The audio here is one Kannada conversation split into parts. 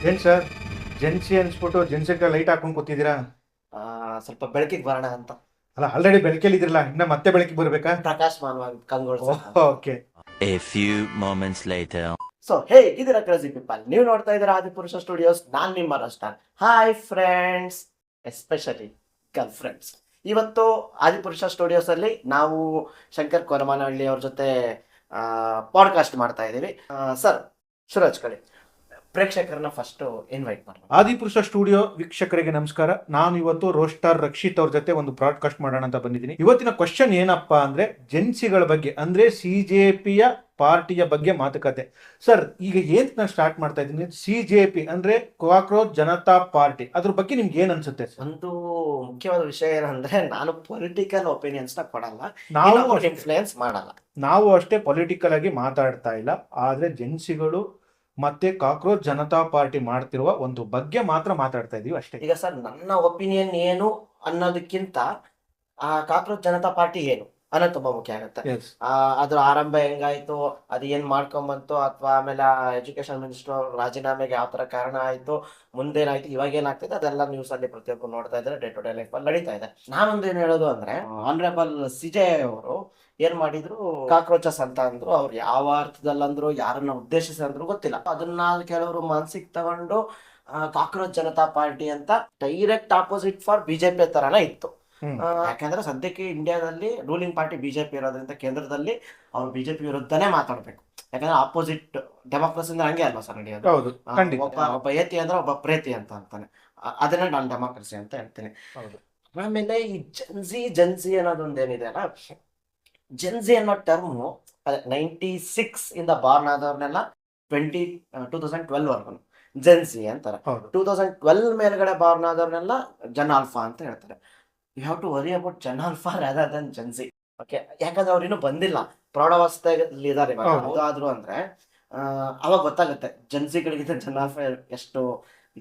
ಏನ್ ಸರ್ ಜೆನ್ಸಿ ಅನ್ಸ್ಬಿಟ್ಟು ಜೆನ್ಸಿಗೆ ಲೈಟ್ ಹಾಕೊಂಡು ಕೂತಿದ್ದೀರಾ? ಆ, ಸ್ವಲ್ಪ ಬೆಳಕಿಗೆ ಬರೋಣ ಅಂತ. ಅಲ್ಲ ಆಲ್ರೆಡಿ ಬೆಳಕಲ್ಲಿ ಇದ್ರಲ್ಲ, ಇನ್ನ ಮತ್ತೆ ಬೆಳಕಿಗೆ ಬರ್ಬೇಕಾ? ಪ್ರಕಾಶಮಾನವಾಗಿ ಕಂಗೊಳಿಸೋಣ. Okay. A few moments later. So ಹೇಗಿದ್ದೀರಾ ಕ್ರೇಜಿ ಪೀಪಲ್? ನೀವು ನೋಡ್ತಾ ಇದ್ದೀರಾ ಆದಿಪುರುಷ ಸ್ಟುಡಿಯೋಸ್. ನಾನ್ ನಿಮ್ಮ ರಸ್ಟಾನ್. Hi friends, especially girl friends. ಇವತ್ತು ಆದಿಪುರುಷ ಸ್ಟುಡಿಯೋಸ್ ಅಲ್ಲಿ ನಾವು ಶಂಕರ್ ಕೊರಮಾನಹಳ್ಳಿ ಅವ್ರ ಜೊತೆ ಪಾಡ್ಕಾಸ್ಟ್ ಮಾಡ್ತಾ ಇದ್ದೀವಿ. ಸರ್, ಸುರಜ್ ಕಳಿ ಪ್ರೇಕ್ಷಕರನ್ನ ಫಸ್ಟ್ ಇನ್ವೈಟ್ ಮಾಡೋಣ. ಆದಿಪುರುಷ ಸ್ಟುಡಿಯೋ ವೀಕ್ಷಕರಿಗೆ ನಮಸ್ಕಾರ. ನಾನು ಇವತ್ತು ರೋಸ್ಟಾರ್ ರಕ್ಷಿತ್ ಅವ್ರ ಜೊತೆ ಒಂದು ಬ್ರಾಡ್ಕಾಸ್ಟ್ ಮಾಡೋಣ ಅಂತ ಬಂದಿದ್ದೀನಿ. ಇವತ್ತಿನ ಕ್ವಶನ್ ಏನಪ್ಪಾ ಅಂದ್ರೆ ಜೆನ್ಸಿಗಳ ಬಗ್ಗೆ, ಅಂದ್ರೆ ಸಿಜೆಪಿಯ ಪಾರ್ಟಿಯ ಬಗ್ಗೆ ಮಾತುಕತೆ. ಸರ್, ಈಗ ಏನ್ ನಾನು ಸ್ಟಾರ್ಟ್ ಮಾಡ್ತಾ ಇದ್ದೀನಿ, ಸಿಜೆಪಿ ಅಂದ್ರೆ ಕಾಕ್ರೋಚ್ ಜನತಾ ಪಾರ್ಟಿ, ಅದ್ರ ಬಗ್ಗೆ ನಿಮ್ಗೆ ಏನ್ ಅನ್ಸುತ್ತೆ ಸರ್? ಒಂದು ಮುಖ್ಯವಾದ ವಿಷಯ ಏನಂದ್ರೆ, ನಾನು ಪೊಲಿಟಿಕಲ್ ಒಪಿನಿಯನ್ಸ್ ನ ಕೊಡಲ್ಲ, ನಾವು ಇನ್ಫ್ಲೂಯೆನ್ಸ್ ಮಾಡಲ್ಲ. ನಾವು ಅಷ್ಟೇ ಪೊಲಿಟಿಕಲ್ ಆಗಿ ಮಾತಾಡ್ತಾ ಇಲ್ಲ, ಆದ್ರೆ ಜೆನ್ಸಿಗಳು ಮತ್ತೆ ಕಾಕ್ರೋಚ್ ಜನತಾ ಪಾರ್ಟಿ ಮಾಡ್ತಿರುವ ಒಂದು ಬಗ್ಗೆ ಮಾತ್ರ ಮಾತಾಡ್ತಾ ಇದೀವಿ ಅಷ್ಟೇ. ಈಗ ಸರ್, ನನ್ನ ಒಪಿನಿಯನ್ ಏನು ಅನ್ನೋದಕ್ಕಿಂತ ಆ ಕಾಕ್ರೋಚ್ ಜನತಾ ಪಾರ್ಟಿ ಏನು ಅನ್ನೋದು ತುಂಬಾ ಮುಖ್ಯ ಆಗುತ್ತೆ. Yes. ಅದ್ರ ಆರಂಭ ಹೆಂಗಾಯ್ತು, ಅದು ಏನ್ ಮಾಡ್ಕೊಂಬಂತು, ಅಥವಾ ಆಮೇಲೆ ಎಜುಕೇಶನ್ ಮಿನಿಸ್ಟರ್ ರಾಜೀನಾಮೆಗೆ ಯಾವ ತರ ಕಾರಣ ಆಯ್ತು, ಮುಂದೇನಾಯ್ತು, ಇವಾಗ ಏನಾಗ್ತಿದೆ, ಅದೆಲ್ಲ ನ್ಯೂಸ್ ಅಲ್ಲಿ ಪ್ರತಿಯೊಬ್ಬರು ನೋಡ್ತಾ ಇದ್ದಾರೆ, ಡೇ ಟು ಡೇ ಲೈಫ್ ಅಲ್ಲಿ ನಡೀತಾ ಇದೆ. ನಾನೊಂದು ಏನ್ ಹೇಳೋದು ಅಂದ್ರೆ, ಆನರೇಬಲ್ ಸಿಜೆ ಅವರು ಏನ್ ಮಾಡಿದ್ರು, ಕಾಕ್ರೋಚಸ್ ಅಂತ ಅಂದ್ರು. ಅವ್ರು ಯಾವ ಅರ್ಥದಲ್ಲಂದ್ರು, ಯಾರನ್ನ ಉದ್ದೇಶಿಸಿ ಅಂದ್ರು ಗೊತ್ತಿಲ್ಲ. ಅದನ್ನ ಕೆಲವರು ಮನ್ಸಿಗೆ ತಗೊಂಡು ಕಾಕ್ರೋಚ್ ಜನತಾ ಪಾರ್ಟಿ ಅಂತ ಡೈರೆಕ್ಟ್ ಆಪೋಸಿಟ್ ಫಾರ್ ಬಿಜೆಪಿ ತರನೇ ಇತ್ತು. ಯಾಕಂದ್ರೆ ಸದ್ಯಕ್ಕೆ ಇಂಡಿಯಾದಲ್ಲಿ ರೂಲಿಂಗ್ ಪಾರ್ಟಿ ಬಿಜೆಪಿ ಇರೋದ್ರಿಂದ ಕೇಂದ್ರದಲ್ಲಿ ಅವ್ರು ಬಿಜೆಪಿ ವಿರುದ್ಧನೇ ಮಾತಾಡ್ಬೇಕು. ಯಾಕಂದ್ರೆ ಆಪೋಸಿಟ್ ಡೆಮೋಕ್ರಸಿ ಅಂದ್ರೆ ಹಂಗೆ ಅಲ್ವಾ ಸರ್ ನಡೆಯೋದು? ಹೌದು, ಖಂಡಿತ. ಒಬ್ಬ ಏತಿ ಅಂದ್ರೆ ಒಬ್ಬ ಪ್ರೇತಿ ಅಂತ ಅಂತಾನೆ. ಅದನ್ನ ನಾನು ಡೆಮೋಕ್ರಸಿ ಅಂತ ಹೇಳ್ತೀನಿ. ಹೌದು. ಆಮೇಲೆ ಈ ಜನ್ಸಿ ಅನ್ನೋದೊಂದು ಏನಿದೆ ಅಲ್ಲ, ಜೆನ್ಸಿ ಅನ್ನೋ ಟರ್ಮು 96 ಇಂದ ಬಾರ್ನ್ ಆದವ್ರನ್ನೆಲ್ಲ 2012 ವರ್ಗು ಜೆನ್ಸಿ ಅಂತಾರೆ. ಹೌದು. 2012 ಮೇಲ್ಗಡೆ ಬಾರ್ನ್ ಆದವ್ರನ್ನೆಲ್ಲ ಜನ್ ಆಲ್ಫಾ ಅಂತ ಹೇಳ್ತಾರೆ. You have to worry about gen alpha rather than gen Z. Okay, ಯಾಕಂದ್ರೆ ಅವ್ರು ಇನ್ನೂ ಬಂದಿಲ್ಲ, ಪ್ರೌಢಾವಸ್ಥೆಯಲ್ಲಿ ಇದಾರೆ. ಹೌದಾದ್ರು ಅಂದ್ರೆ ಅವಾಗ ಗೊತ್ತಾಗುತ್ತೆ ಜೆನ್ಸಿಗಳಿಗಿಂತ ಜನ್ ಆಲ್ಫಾ ಎಷ್ಟು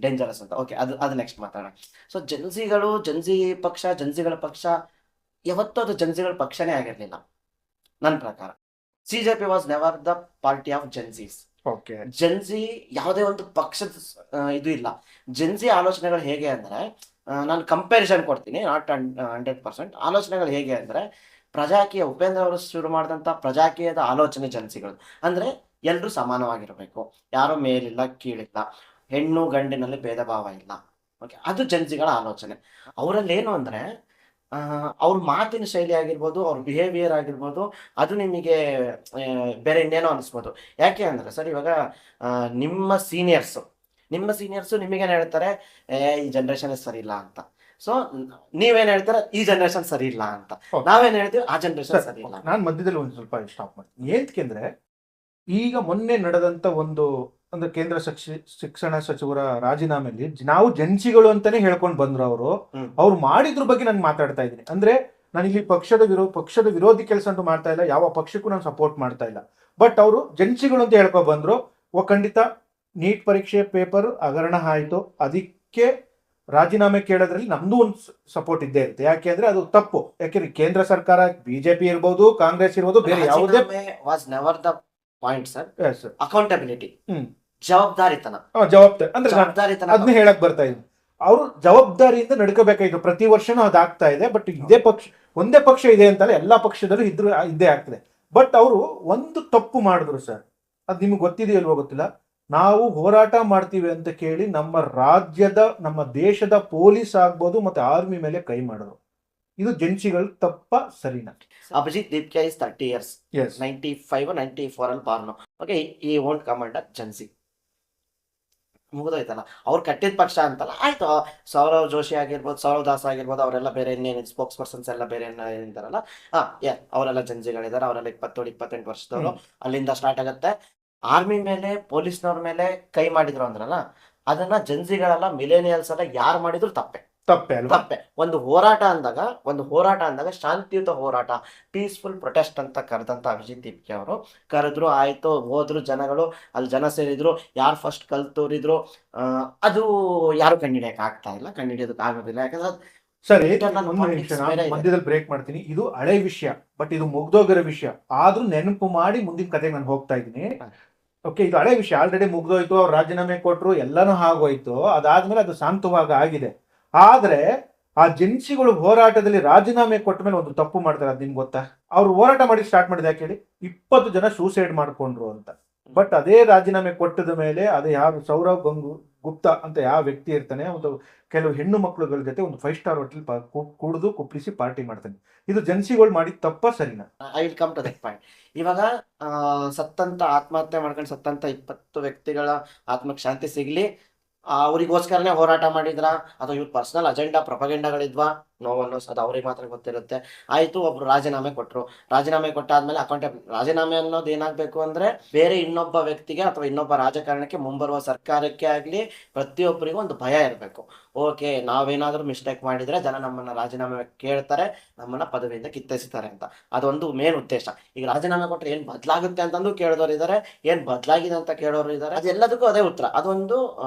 ಡೇಂಜರಸ್ ಅಂತ. ಓಕೆ, ಅದು ನೆಕ್ಸ್ಟ್ ಮಾತಾಡೋಣ. ಸೊ ಜೆನ್ಸಿಗಳ ಪಕ್ಷ ಯಾವತ್ತೂ ಅದು ಜೆನ್ಸಿಗಳ ಪಕ್ಷನೇ ಆಗಿರ್ಲಿಲ್ಲ ನನ್ನ ಪ್ರಕಾರ. CJP was never the party of ಜೆನ್ಸೀಸ್. Okay. Gen Z ಯಾವುದೇ ಒಂದು ಪಕ್ಷದ ಇದು ಇಲ್ಲ. ಜೆನ್ಸಿ ಆಲೋಚನೆಗಳು ಹೇಗೆ ಅಂದ್ರೆ, ನಾನು ಕಂಪ್ಯಾರಿಸನ್ ಕೊಡ್ತೀನಿ, ನಾಟ್ 100%. ಆಲೋಚನೆಗಳು ಹೇಗೆ ಅಂದ್ರೆ, ಪ್ರಜಾಕೀಯ ಉಪೇಂದ್ರ ಅವರು ಶುರು ಮಾಡಿದಂಥ ಪ್ರಜಾಕೀಯದ ಆಲೋಚನೆ ಜೆನ್ಸಿಗಳು ಅಂದ್ರೆ, ಎಲ್ಲರೂ ಸಮಾನವಾಗಿರಬೇಕು, ಯಾರೋ ಮೇಲಿಲ್ಲ ಕೀಳಿಲ್ಲ, ಹೆಣ್ಣು ಗಂಡಿನಲ್ಲಿ ಭೇದ ಭಾವ ಇಲ್ಲ. ಓಕೆ, ಅದು ಜೆನ್ಸಿಗಳ ಆಲೋಚನೆ. ಅವರಲ್ಲಿ ಏನು ಅಂದ್ರೆ, ಅವ್ರ ಮಾತಿನ ಶೈಲಿ ಆಗಿರ್ಬೋದು, ಅವ್ರ ಬಿಹೇವಿಯರ್ ಆಗಿರ್ಬೋದು, ಅದು ನಿಮಗೆ ಬೇರೆ ಇನ್ನೇನೋ ಅನಿಸ್ಬೋದು. ಯಾಕೆ ಅಂದ್ರೆ ಸರ್, ಇವಾಗ ನಿಮ್ಮ ಸೀನಿಯರ್ಸು ನಿಮಗೇನು ಹೇಳ್ತಾರೆ, ಈ ಜನ್ರೇಷನ್ ಸರಿ ಇಲ್ಲ ಅಂತ. ಸೊ ನೀವೇನ್ ಹೇಳ್ತಾರೆ, ಈ ಜನ್ರೇಷನ್ ಸರಿ ಇಲ್ಲ ಅಂತ. ನಾವೇನ್ ಹೇಳ್ತೀವಿ, ಆ ಜನ್ರೇಷನ್ ಸರಿ ಇಲ್ಲ. ನಾನು ಮಧ್ಯದಲ್ಲಿ ಒಂದು ಸ್ವಲ್ಪ ಸ್ಟಾಪ್ ಮಾಡ್ತೀನಿ. ಏನ್ಕೆಂದ್ರೆ ಈಗ ಮೊನ್ನೆ ನಡೆದಂತ ಒಂದು ಅಂದ್ರೆ ಕೇಂದ್ರ ಶಿಕ್ಷಣ ಸಚಿವರ ರಾಜೀನಾಮೆಯಲ್ಲಿ ನಾವು ಜೆನ್ಸಿಗಳು ಅಂತಾನೆ ಹೇಳ್ಕೊಂಡು ಬಂದ್ರು. ಅವ್ರು ಮಾಡಿದ್ರ ಬಗ್ಗೆ ನಾನು ಮಾತಾಡ್ತಾ ಇದ್ದೀನಿ. ಅಂದ್ರೆ ನಾನು ಇಲ್ಲಿ ಪಕ್ಷದ ವಿರೋಧಿ ಕೆಲಸ ಅಂತೂ ಮಾಡ್ತಾ ಇಲ್ಲ, ಯಾವ ಪಕ್ಷಕ್ಕೂ ನಾನು ಸಪೋರ್ಟ್ ಮಾಡ್ತಾ ಇಲ್ಲ. ಬಟ್ ಅವರು ಜೆನ್ಸಿಗಳು ಅಂತ ಹೇಳ್ಕೊಂಡು ಬಂದ್ರು. ಖಂಡಿತ ನೀಟ್ ಪರೀಕ್ಷೆ ಪೇಪರ್ ಹಗರಣ ಆಯ್ತು, ಅದಕ್ಕೆ ರಾಜೀನಾಮೆ ಕೇಳೋದ್ರಲ್ಲಿ ನಮ್ದು ಒಂದು ಸಪೋರ್ಟ್ ಇದ್ದೇ ಇರುತ್ತೆ. ಯಾಕೆ ಅಂದ್ರೆ ಅದು ತಪ್ಪು. ಯಾಕೆಂದ್ರೆ ಕೇಂದ್ರ ಸರ್ಕಾರ ಬಿಜೆಪಿ ಇರ್ಬೋದು, ಕಾಂಗ್ರೆಸ್ ಇರ್ಬೋದು, ಬೇರೆ ಯಾವುದೇ was never the point sir. Yes, sir. Accountability, ಜವಾಬ್ದಾರಿತನ ಅಂದ್ರೆ ಅದನ್ನ ಹೇಳಕ್ ಬರ್ತಾ ಇದ್ದೀನಿ. ಅವರು ಜವಾಬ್ದಾರಿಯಿಂದ ನಡ್ಕೋಬೇಕಾಯ್ತು. ಪ್ರತಿ ವರ್ಷನೂ ಅದಾಗ್ತಾ ಇದೆ. ಬಟ್ ಒಂದೇ ಪಕ್ಷ ಇದೆ ಅಂತಲ್ಲ, ಎಲ್ಲಾ ಪಕ್ಷದಲ್ಲೂ ಇದ್ದೇ ಆಗ್ತದೆ. ಬಟ್ ಅವರು ಒಂದು ತಪ್ಪು ಮಾಡಿದ್ರು ಸರ್. ಅದ್ ನಿಮ್ಗೆ ಗೊತ್ತಿದೆಯಲ್ವೋ ಗೊತ್ತಿಲ್ಲ. ನಾವು ಹೋರಾಟ ಮಾಡ್ತೀವಿ ಅಂತ ಕೇಳಿ ನಮ್ಮ ದೇಶದ ಪೊಲೀಸ್ ಆಗ್ಬೋದು ಮತ್ತೆ ಆರ್ಮಿ ಮೇಲೆ ಕೈ ಮಾಡಿದ್ರು. ಇದು ಜೆನ್ಸಿಗಳು ತಪ್ಪ ಸರಿನಾ? ಅಭಿಜಿತ್ ದೀಪ್ಕೆ ಇಸ್ 30 years, 95 94 ಅಲ್ಲಿ ಬಾರ್ನು. ಓಕೆ, ಈ ಓಂಟ್ ಕಮಾಂಡರ್ ಜೆನ್ಸಿ ಮುಗಿದೋಯ್ತಲ್ಲ. ಅವ್ರು ಕಟ್ಟಿದ ಪಕ್ಷ ಅಂತಲ್ಲ, ಆಯ್ತು. ಸೌರವ್ ಜೋಶಿ ಆಗಿರ್ಬೋದು, ಸೌರವ್ ದಾಸ್ ಆಗಿರ್ಬೋದು, ಅವರೆಲ್ಲ ಬೇರೆ ಇನ್ನೇನು ಸ್ಪೋಕ್ಸ್ ಪರ್ಸನ್ಸ್ ಎಲ್ಲ ಬೇರೆ ಏನಿದಾರಲ್ಲ, ಅವರೆಲ್ಲ ಜೆನ್ಸಿಗಳಿದ್ದಾರೆ. ಅವರೆಲ್ಲ 27-28 ವರ್ಷದವರು. ಅಲ್ಲಿಂದ ಸ್ಟಾರ್ಟ್ ಆಗುತ್ತೆ. ಆರ್ಮಿ ಮೇಲೆ ಪೊಲೀಸ್ನವ್ರ ಮೇಲೆ ಕೈ ಮಾಡಿದ್ರು ಅಂದ್ರಲ್ಲ, ಅದನ್ನ ಜೆನ್ಸಿಗಳೆಲ್ಲ ಮಿಲೇನಿಯಲ್ಸ್ ಎಲ್ಲ ಯಾರು ಮಾಡಿದ್ರು ತಪ್ಪೆ. ಒಂದು ಹೋರಾಟ ಅಂದಾಗ ಶಾಂತಿಯುತ ಹೋರಾಟ, ಪೀಸ್ಫುಲ್ ಪ್ರೊಟೆಸ್ಟ್ ಅಂತ ಕರೆದಂತ ಅಭಿಜಿತ್ ದೀಪ್ಕೆ ಅವರು ಕರೆದ್ರು. ಆಯ್ತು, ಹೋದ್ರು ಜನಗಳು, ಅಲ್ಲಿ ಜನ ಸೇರಿದ್ರು. ಯಾರು ಫಸ್ಟ್ ಕಲ್ ತೋರಿದ್ರು, ಅದು ಯಾರು ಕಂಡಿಡಿಯಕ್ಕೆ ಕಂಡಿಡಿಯೋದಕ್ಕೆ ಆಗೋದಿಲ್ಲ. ಯಾಕಂದ್ರೆ ಸರಿ, ಮಧ್ಯದಲ್ಲಿ ಬ್ರೇಕ್ ಮಾಡ್ತೀನಿ. ಇದು ಹಳೆ ವಿಷಯ, ಬಟ್ ಇದು ಮುಗ್ದೋಗಿರೋ ವಿಷಯ. ಆದ್ರೂ ನೆನಪು ಮಾಡಿ ಮುಂದಿನ ಕತೆಗೆ ನಾನು ಹೋಗ್ತಾ ಇದ್ದೀನಿ. ಓಕೆ, ಇದು ಹಳೆ ವಿಷಯ, ಆಲ್ರೆಡಿ ಮುಗ್ದೋಯ್ತು, ಅವ್ರು ರಾಜೀನಾಮೆ ಕೊಟ್ಟರು, ಎಲ್ಲಾನು ಆಗೋಯ್ತು. ಅದಾದ್ಮೇಲೆ ಅದು ಶಾಂತವಾಗಿ ಆಗಿದೆ. ಆದ್ರೆ ಆ ಜೆನ್ಸಿಗಳು ಹೋರಾಟದಲ್ಲಿ ರಾಜೀನಾಮೆ ಕೊಟ್ಟ ಮೇಲೆ ಒಂದು ತಪ್ಪು ಮಾಡ್ತಾರೆ, ಅದು ನಿಮ್ಗೆ ಗೊತ್ತಾ? ಅವ್ರು ಹೋರಾಟ ಮಾಡಿ ಸ್ಟಾರ್ಟ್ ಮಾಡಿದ ಯಾಕೆ ಹೇಳಿ? 20 ಜನ ಸೂಸೈಡ್ ಮಾಡ್ಕೊಂಡ್ರು ಅಂತ. ಬಟ್ ಅದೇ ರಾಜೀನಾಮೆ ಕೊಟ್ಟದ ಮೇಲೆ ಅದು ಯಾರು ಸೌರವ್ ಗುಪ್ತಾ ಅಂತ ಯಾವ ವ್ಯಕ್ತಿ ಇರ್ತಾನೆ, ಒಂದು ಕೆಲವು ಹೆಣ್ಣು ಮಕ್ಕಳುಗಳ ಜೊತೆ ಒಂದು 5 ಸ್ಟಾರ್ ಹೋಟೆಲ್ ಕುಡಿದು ಕುಪ್ಪಿಸಿ ಪಾರ್ಟಿ ಮಾಡ್ತಾನೆ. ಇದು ಜೆನ್ಸಿಗಳು ಮಾಡಿದ ತಪ್ಪ ಸರಿನಾ? I will come to that point. ಇವಾಗ ಸತ್ತಂತ ಆತ್ಮಹತ್ಯೆ ಮಾಡ್ಕೊಂಡು ಸತ್ತಂತ 20 ವ್ಯಕ್ತಿಗಳ ಆತ್ಮಕ್ಕೆ ಶಾಂತಿ ಸಿಗ್ಲಿ, ಅವರಿಗೋಸ್ಕರನೇ ಹೋರಾಟ ಮಾಡಿದ್ರ ಅಥವಾ ಇವ್ರ ಪರ್ಸನಲ್ ಅಜೆಂಡಾ ಪ್ರೊಪಗೆಂಡಾಗಳಿದ್ವಾ? ನೋ ಒನ್ ನೋಸ್, ಅದು ಅವ್ರಿಗೆ ಮಾತ್ರ ಗೊತ್ತಿರುತ್ತೆ. ಆಯ್ತು, ಒಬ್ರು ರಾಜೀನಾಮೆ ಕೊಟ್ಟರು, ರಾಜೀನಾಮೆ ಕೊಟ್ಟಾದ್ಮೇಲೆ ಅಕೌಂಟೇಬಲ್. ರಾಜೀನಾಮೆ ಅನ್ನೋದು ಏನಾಗಬೇಕು ಅಂದ್ರೆ ಬೇರೆ ಇನ್ನೊಬ್ಬ ವ್ಯಕ್ತಿಗೆ ಅಥವಾ ಇನ್ನೊಬ್ಬ ರಾಜಕಾರಣಕ್ಕೆ, ಮುಂಬರುವ ಸರ್ಕಾರಕ್ಕೆ ಆಗಲಿ ಪ್ರತಿಯೊಬ್ಬರಿಗೂ ಒಂದು ಭಯ ಇರಬೇಕು. ಓಕೆ, ನಾವೇನಾದ್ರೂ ಮಿಸ್ಟೇಕ್ ಮಾಡಿದ್ರೆ ಜನ ನಮ್ಮನ್ನ ರಾಜೀನಾಮೆ ಕೇಳ್ತಾರೆ, ನಮ್ಮನ್ನ ಪದವಿಯಿಂದ ಕಿತ್ತೆಸಿತಾರೆ ಅಂತ. ಅದೊಂದು ಮೇನ್ ಉದ್ದೇಶ. ಈಗ ರಾಜೀನಾಮೆ ಕೊಟ್ಟರೆ ಏನ್ ಬದಲಾಗುತ್ತೆ ಅಂತಂದು ಕೇಳೋರು ಇದ್ದಾರೆ, ಏನ್ ಬದಲಾಗಿದೆ ಅಂತ ಕೇಳೋರು ಇದ್ದಾರೆ. ಅದೆಲ್ಲದಕ್ಕೂ ಅದೇ ಉತ್ತರ. ಅದೊಂದು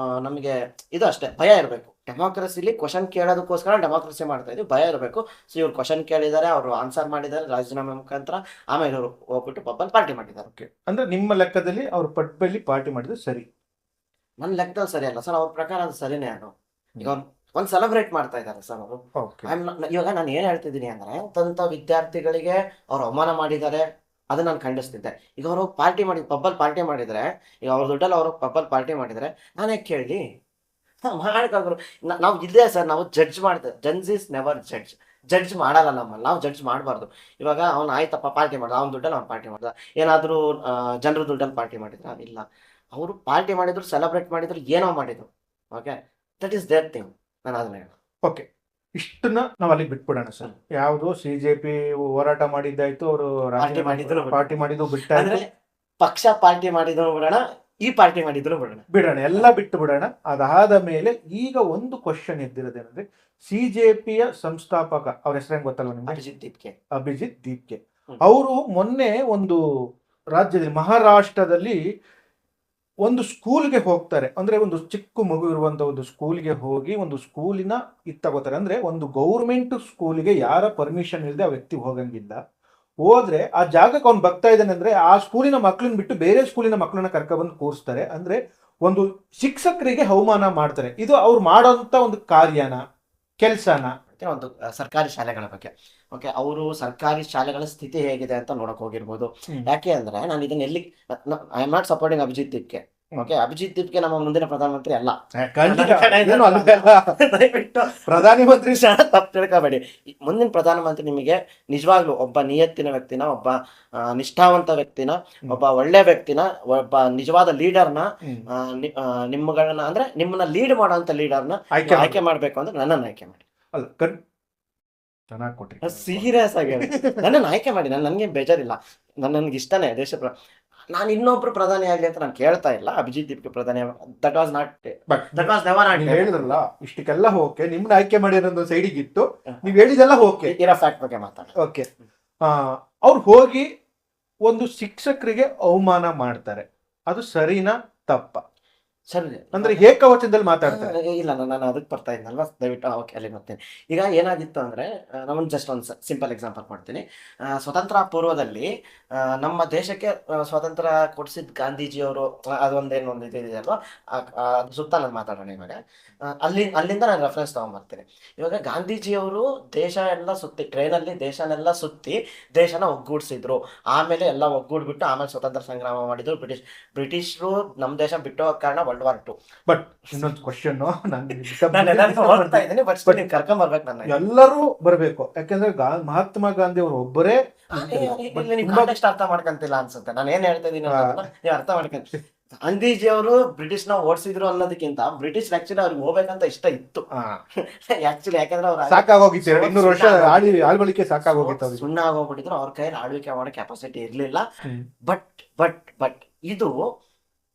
ನಮಗೆ ಇದು ಅಷ್ಟೇ, ಭಯ ಇರಬೇಕು. ಡೆಮಾಕ್ರಸಿಲಿ ಕ್ವಶನ್ ಕೇಳೋದಕ್ಕೋಸ್ಕರ ಡೆಮಾಕ್ರಸಿ ಮಾಡ್ತಾ ಇದ್ವಿ, ಭಯ ಇರಬೇಕು. ಸೊ ಇವ್ರು ಕ್ವಶನ್ ಕೇಳಿದ್ದಾರೆ, ಅವರು ಆನ್ಸರ್ ಮಾಡಿದ್ದಾರೆ ರಾಜೀನಾಮೆ ಮುಖಾಂತರ, ಆಮೇಲೆ ಅವರು ಹೋಗ್ಬಿಟ್ಟು ಪಬ್ಬಲ್ಲಿ ಪಾರ್ಟಿ ಮಾಡಿದ್ದಾರೆ. ಓಕೆ, ಅಂದ್ರೆ ನಿಮ್ಮ ಲೆಕ್ಕದಲ್ಲಿ ಅವ್ರು ಪಬ್ಬಲ್ಲಿ ಪಾರ್ಟಿ ಮಾಡಿದ್ರು ಸರಿ? ನನ್ನ ಲೆಕ್ಕದಲ್ಲಿ ಸರಿ ಅಲ್ಲ ಸರ್, ಅವ್ರ ಪ್ರಕಾರ ಅದು ಸರಿನೇ. ಅದು ಈಗ ಒಂದು ಸೆಲೆಬ್ರೇಟ್ ಮಾಡ್ತಾ ಇದ್ದಾರೆ ಸರ್ ಅವರು. ಇವಾಗ ನಾನು ಏನ್ ಹೇಳ್ತಿದ್ದೀನಿ ಅಂದ್ರೆ, ತಂತ ವಿದ್ಯಾರ್ಥಿಗಳಿಗೆ ಅವ್ರು ಅವಮಾನ ಮಾಡಿದ್ದಾರೆ, ಅದು ನಾನು ಖಂಡಿಸ್ತಿದ್ದೆ. ಈಗ ಅವರು ಪಾರ್ಟಿ ಮಾಡಿ ಪಬ್ಬಲ್ಲಿ ಪಾರ್ಟಿ ಮಾಡಿದ್ರೆ, ಈಗ ಅವ್ರ ದುಡ್ಡಲ್ಲಿ ಅವರು ಪಬ್ಬಲ್ಲಿ ಪಾರ್ಟಿ ಮಾಡಿದ್ರೆ ನಾನೇ ಕೇಳಿ ಮಾಡ್ಕಾದ್ರು. ನಾವು ಇದೇ ಸರ್, ನಾವು ಜಡ್ಜ್ ಮಾಡ್ತೇವೆ. ಜಡ್ಜ್ ಇಸ್ ನೆವರ್ ಜಡ್ಜ್ ಮಾಡಲ್ಲ ನಮ್ಮಲ್ಲಿ, ನಾವು ಜಡ್ಜ್ ಮಾಡಬಾರ್ದು. ಇವಾಗ ಅವ್ನು ಆಯ್ತಪ್ಪ ಪಾರ್ಟಿ ಮಾಡ್ದ, ಅವ್ನ ದುಡ್ಡಲ್ಲಿ ಅವ್ನು ಪಾರ್ಟಿ ಮಾಡ್ದ, ಏನಾದರೂ ಜನರ ದುಡ್ಡಲ್ಲಿ ಪಾರ್ಟಿ ಮಾಡಿದ್ರ? ಇಲ್ಲ, ಅವರು ಪಾರ್ಟಿ ಮಾಡಿದ್ರು, ಸೆಲೆಬ್ರೇಟ್ ಮಾಡಿದ್ರು, ಏನೋ ಮಾಡಿದ್ರು. Okay, that is their thing. ನಾನು ಅದನ್ನ ಹೇಳ. ಓಕೆ, ಇಷ್ಟನ್ನ ನಾವು ಅಲ್ಲಿಗೆ ಬಿಟ್ಬಿಡೋಣ ಸರ್. ಯಾವುದು ಸಿಜೆಪಿ ಹೋರಾಟ ಮಾಡಿದ್ದಾಯ್ತು, ಅವರು ಪಾರ್ಟಿ ಮಾಡಿದ್ದು ಅಂದ್ರೆ ಪಕ್ಷ ಪಾರ್ಟಿ ಮಾಡಿದ್ರು ಬಿಡೋಣ, ಈ ಪಾರ್ಟಿ ಮಾಡಿದ್ರು ಬಿಡೋಣ, ಎಲ್ಲ ಬಿಟ್ಟು ಬಿಡೋಣ. ಅದಾದ ಮೇಲೆ ಈಗ ಒಂದು ಕ್ವಶನ್ ಎದ್ದಿರೋದೇನಂದ್ರೆ, ಸಿಜೆಪಿಯ ಸಂಸ್ಥಾಪಕ, ಅವ್ರ ಹೆಸರೇನು ಗೊತ್ತಲ್ವ ನಿಮ್ಗೆ? ಅಭಿಜಿತ್ ದೀಪ್ಗೆ. ಅವರು ಮೊನ್ನೆ ಒಂದು ರಾಜ್ಯದಲ್ಲಿ, ಮಹಾರಾಷ್ಟ್ರದಲ್ಲಿ ಒಂದು ಸ್ಕೂಲ್ಗೆ ಹೋಗ್ತಾರೆ. ಅಂದ್ರೆ ಒಂದು ಚಿಕ್ಕ ಮಗು ಇರುವಂತ ಒಂದು ಸ್ಕೂಲ್ಗೆ ಹೋಗಿ ಒಂದು ಸ್ಕೂಲಿನ ತಗೋತಾರೆ. ಅಂದ್ರೆ ಒಂದು ಗೌರ್ಮೆಂಟ್ ಸ್ಕೂಲಿಗೆ ಯಾರ ಪರ್ಮಿಷನ್ ಇಲ್ಲದೆ ಆ ವ್ಯಕ್ತಿ ಹೋಗಂಗಿಲ್ಲ. ಹೋದ್ರೆ ಆ ಜಾಗಕ್ಕೆ ಅವ್ನು ಬರ್ತಾ ಇದ್ದಾನೆ ಅಂದ್ರೆ ಆ ಸ್ಕೂಲಿನ ಮಕ್ಕಳನ್ನ ಬಿಟ್ಟು ಬೇರೆ ಸ್ಕೂಲಿನ ಮಕ್ಕಳನ್ನ ಕರ್ಕೊಂಡ್ಬಂದು ಕೂರಿಸ್ತಾರೆ. ಅಂದ್ರೆ ಒಂದು ಶಿಕ್ಷಕರಿಗೆ ಅವಮಾನ ಮಾಡ್ತಾರೆ. ಇದು ಅವ್ರು ಮಾಡೋಂತ ಒಂದು ಕಾರ್ಯನ, ಕೆಲ್ಸನ? ಒಂದು ಸರ್ಕಾರಿ ಶಾಲೆಗಳ ಬಗ್ಗೆ. ಓಕೆ, ಅವರು ಸರ್ಕಾರಿ ಶಾಲೆಗಳ ಸ್ಥಿತಿ ಹೇಗಿದೆ ಅಂತ ನೋಡಕ್ ಹೋಗಿರ್ಬೋದು. ಯಾಕೆ ಅಂದ್ರೆ ನಾನು ಇದನ್ನ ಎಲ್ಲಿ, I am not supporting Abhijit ದೀಪ್ಗೆ. ಓಕೆ, ಅಭಿಜಿತ್ ದೀಪ್ಗೆ ನಮ್ಮ ಮುಂದಿನ ಪ್ರಧಾನಮಂತ್ರಿ ಅಲ್ಲ, ದಯವಿಟ್ಟು ಪ್ರಧಾನಮಂತ್ರಿ ತಪ್ಪು ತಿಳ್ಕೊಬೇಡಿ. ಮುಂದಿನ ಪ್ರಧಾನಮಂತ್ರಿ ನಿಮಗೆ ನಿಜವಾಗ್ಲೂ ಒಬ್ಬ ನಿಯತ್ತಿನ ವ್ಯಕ್ತಿನ, ಒಬ್ಬ ನಿಷ್ಠಾವಂತ ವ್ಯಕ್ತಿನ, ಒಬ್ಬ ಒಳ್ಳೆ ವ್ಯಕ್ತಿನ, ಒಬ್ಬ ನಿಜವಾದ ಲೀಡರ್ನ, ನಿಮ್ಮಗಳನ್ನ ಅಂದ್ರೆ ನಿಮ್ಮನ್ನ ಲೀಡ್ ಮಾಡೋಂತ ಲೀಡರ್ನ ಆಯ್ಕೆ ಮಾಡ್ಬೇಕು ಅಂದ್ರೆ ನನ್ನನ್ನು ಆಯ್ಕೆ ಮಾಡಿ. ಅಲ್ಲ, ಚೆನ್ನಾಗಿ ಕೊಟ್ರಿ, ಸೀರಿಯಸ್ ಆಗಿ ನನ್ನನ್ನು ಆಯ್ಕೆ ಮಾಡಿ. ನನ್ಗೆ ಬೇಜಾರಿಲ್ಲ, ನನ್ಗೆ ಇಷ್ಟನೇ ದೇಶ. ನಾನು ಇನ್ನೊಬ್ರು ಪ್ರಧಾನಿ ಆಗ್ಲಿ ಅಂತ ನಾನು ಕೇಳ್ತಾ ಇಲ್ಲ. ಅಭಿಜಿತ್ ದೀಪ್ಗೆ ಪ್ರಧಾನಿ, ದಟ್ ವಾಸ್ ನೆವರ್ ನಾಟ್. ಹೇಳಿದ್ರಲ್ಲ ಇಷ್ಟಕ್ಕೆಲ್ಲ ಓಕೆ, ನಿಮ್ನ ಆಯ್ಕೆ ಮಾಡಿರೋದು ಸೈಡಿಗೆ ಇಟ್ಟು ನೀವ್ ಹೇಳಿದೆಲ್ಲ ಓಕೆ, ಇರೋ ಫ್ಯಾಕ್ಟ್ ಬಗ್ಗೆ ಮಾತಾಡಿ. ಓಕೆ, ಅವ್ರು ಹೋಗಿ ಒಂದು ಶಿಕ್ಷಕರಿಗೆ ಅವಮಾನ ಮಾಡ್ತಾರೆ, ಅದು ಸರಿನಾ ತಪ್ಪ? ಸರಿ, ಅಂದ್ರೆ ಏಕವಚನದಲ್ಲಿ ಮಾತಾಡ್ತಾರೆ. ಇಲ್ಲ, ನಾನು ಅದಕ್ಕೆ ಬರ್ತಾ ಇದ್ದಲ್ವಾ, ದಯವಿಟ್ಟು ಓಕೆ ಅಲ್ಲಿ ಬರ್ತೀನಿ. ಈಗ ಏನಾಗಿತ್ತು ಅಂದ್ರೆ, ನಾನು ಜಸ್ಟ್ ಒಂದು ಸಿಂಪಲ್ ಎಕ್ಸಾಂಪಲ್ ಕೊಡ್ತೀನಿ. ಸ್ವತಂತ್ರ ಪೂರ್ವದಲ್ಲಿ ನಮ್ಮ ದೇಶಕ್ಕೆ ಸ್ವಾತಂತ್ರ್ಯ ಕೊಡಿಸಿದ ಗಾಂಧೀಜಿಯವರು, ಅದೊಂದೇನು ಒಂದು ಇದೆ ಅಲ್ವಾ, ಅದು ಸುತ್ತ ನಾನು ಮಾತಾಡೋಣ ಇವಾಗ. ಅಲ್ಲಿಂದ ನಾನು ರೆಫರೆನ್ಸ್ ತಗೊಂಡ್ಬರ್ತೀನಿ. ಇವಾಗ ಗಾಂಧೀಜಿಯವರು ದೇಶ ಎಲ್ಲ ಸುತ್ತಿ, ಟ್ರೈನಲ್ಲಿ ದೇಶನೆಲ್ಲ ಸುತ್ತಿ ದೇಶನ ಒಗ್ಗೂಡಿಸಿದ್ರು. ಆಮೇಲೆ ಎಲ್ಲ ಒಗ್ಗೂಡ್ಬಿಟ್ಟು ಆಮೇಲೆ ಸ್ವತಂತ್ರ ಸಂಗ್ರಾಮ ಮಾಡಿದ್ರು. ಬ್ರಿಟಿಷರು ನಮ್ಮ ದೇಶ ಬಿಟ್ಟು ಹೋಗೋ ಕಾರಣ World War II. ಬಟ್ ಇನ್ನೊಂದು ಕ್ವಶನ್ ಕರ್ಕೊಂಡ್ಬರ್ಬೇಕು, ನನ್ನ ಎಲ್ಲರೂ ಬರ್ಬೇಕು. ಯಾಕಂದ್ರೆ ಮಹಾತ್ಮ ಗಾಂಧಿ ಅವರು ಒಬ್ಬರೇ ಅರ್ಥ ಮಾಡ್ಕೊಂತಿಲ್ಲ ಅನ್ಸುತ್ತೆ. ನಾನು ಏನ್ ಹೇಳ್ತಾ ಇದೀನಿ ನೀವು ಅರ್ಥ ಮಾಡ್ಕೊಂತ. ಗಾಂಧೀಜಿ ಅವರು ಬ್ರಿಟಿಷ್ ನ ಓಡಿಸಿದ್ರು ಅನ್ನೋದಕ್ಕಿಂತ ಬ್ರಿಟಿಷ್ ಆಕ್ಚುಲಿ ಅವ್ರಿಗೆ ಹೋಗ್ಬೇಕಂತ ಇಷ್ಟ ಇತ್ತು ಆಕ್ಚುಲಿ. ಯಾಕಂದ್ರೆ ಅವ್ರು ಸಾಕಾಗೋಗಿತ್ತು, 200 ವರ್ಷ ಆಳ್ವಳಿಕೆ ಸಾಕಾಗೋಗಿತ್ತು, ಸುಣ್ಣ ಆಗೋಗ್ಬಿಟ್ಟಿದ್ರು. ಅವ್ರ ಕೈಯಲ್ಲಿ ಆಳ್ವಿಕೆ ಮಾಡೋ ಕೆಪಾಸಿಟಿ ಇರ್ಲಿಲ್ಲ. ಬಟ್ ಬಟ್ ಬಟ್ ಇದು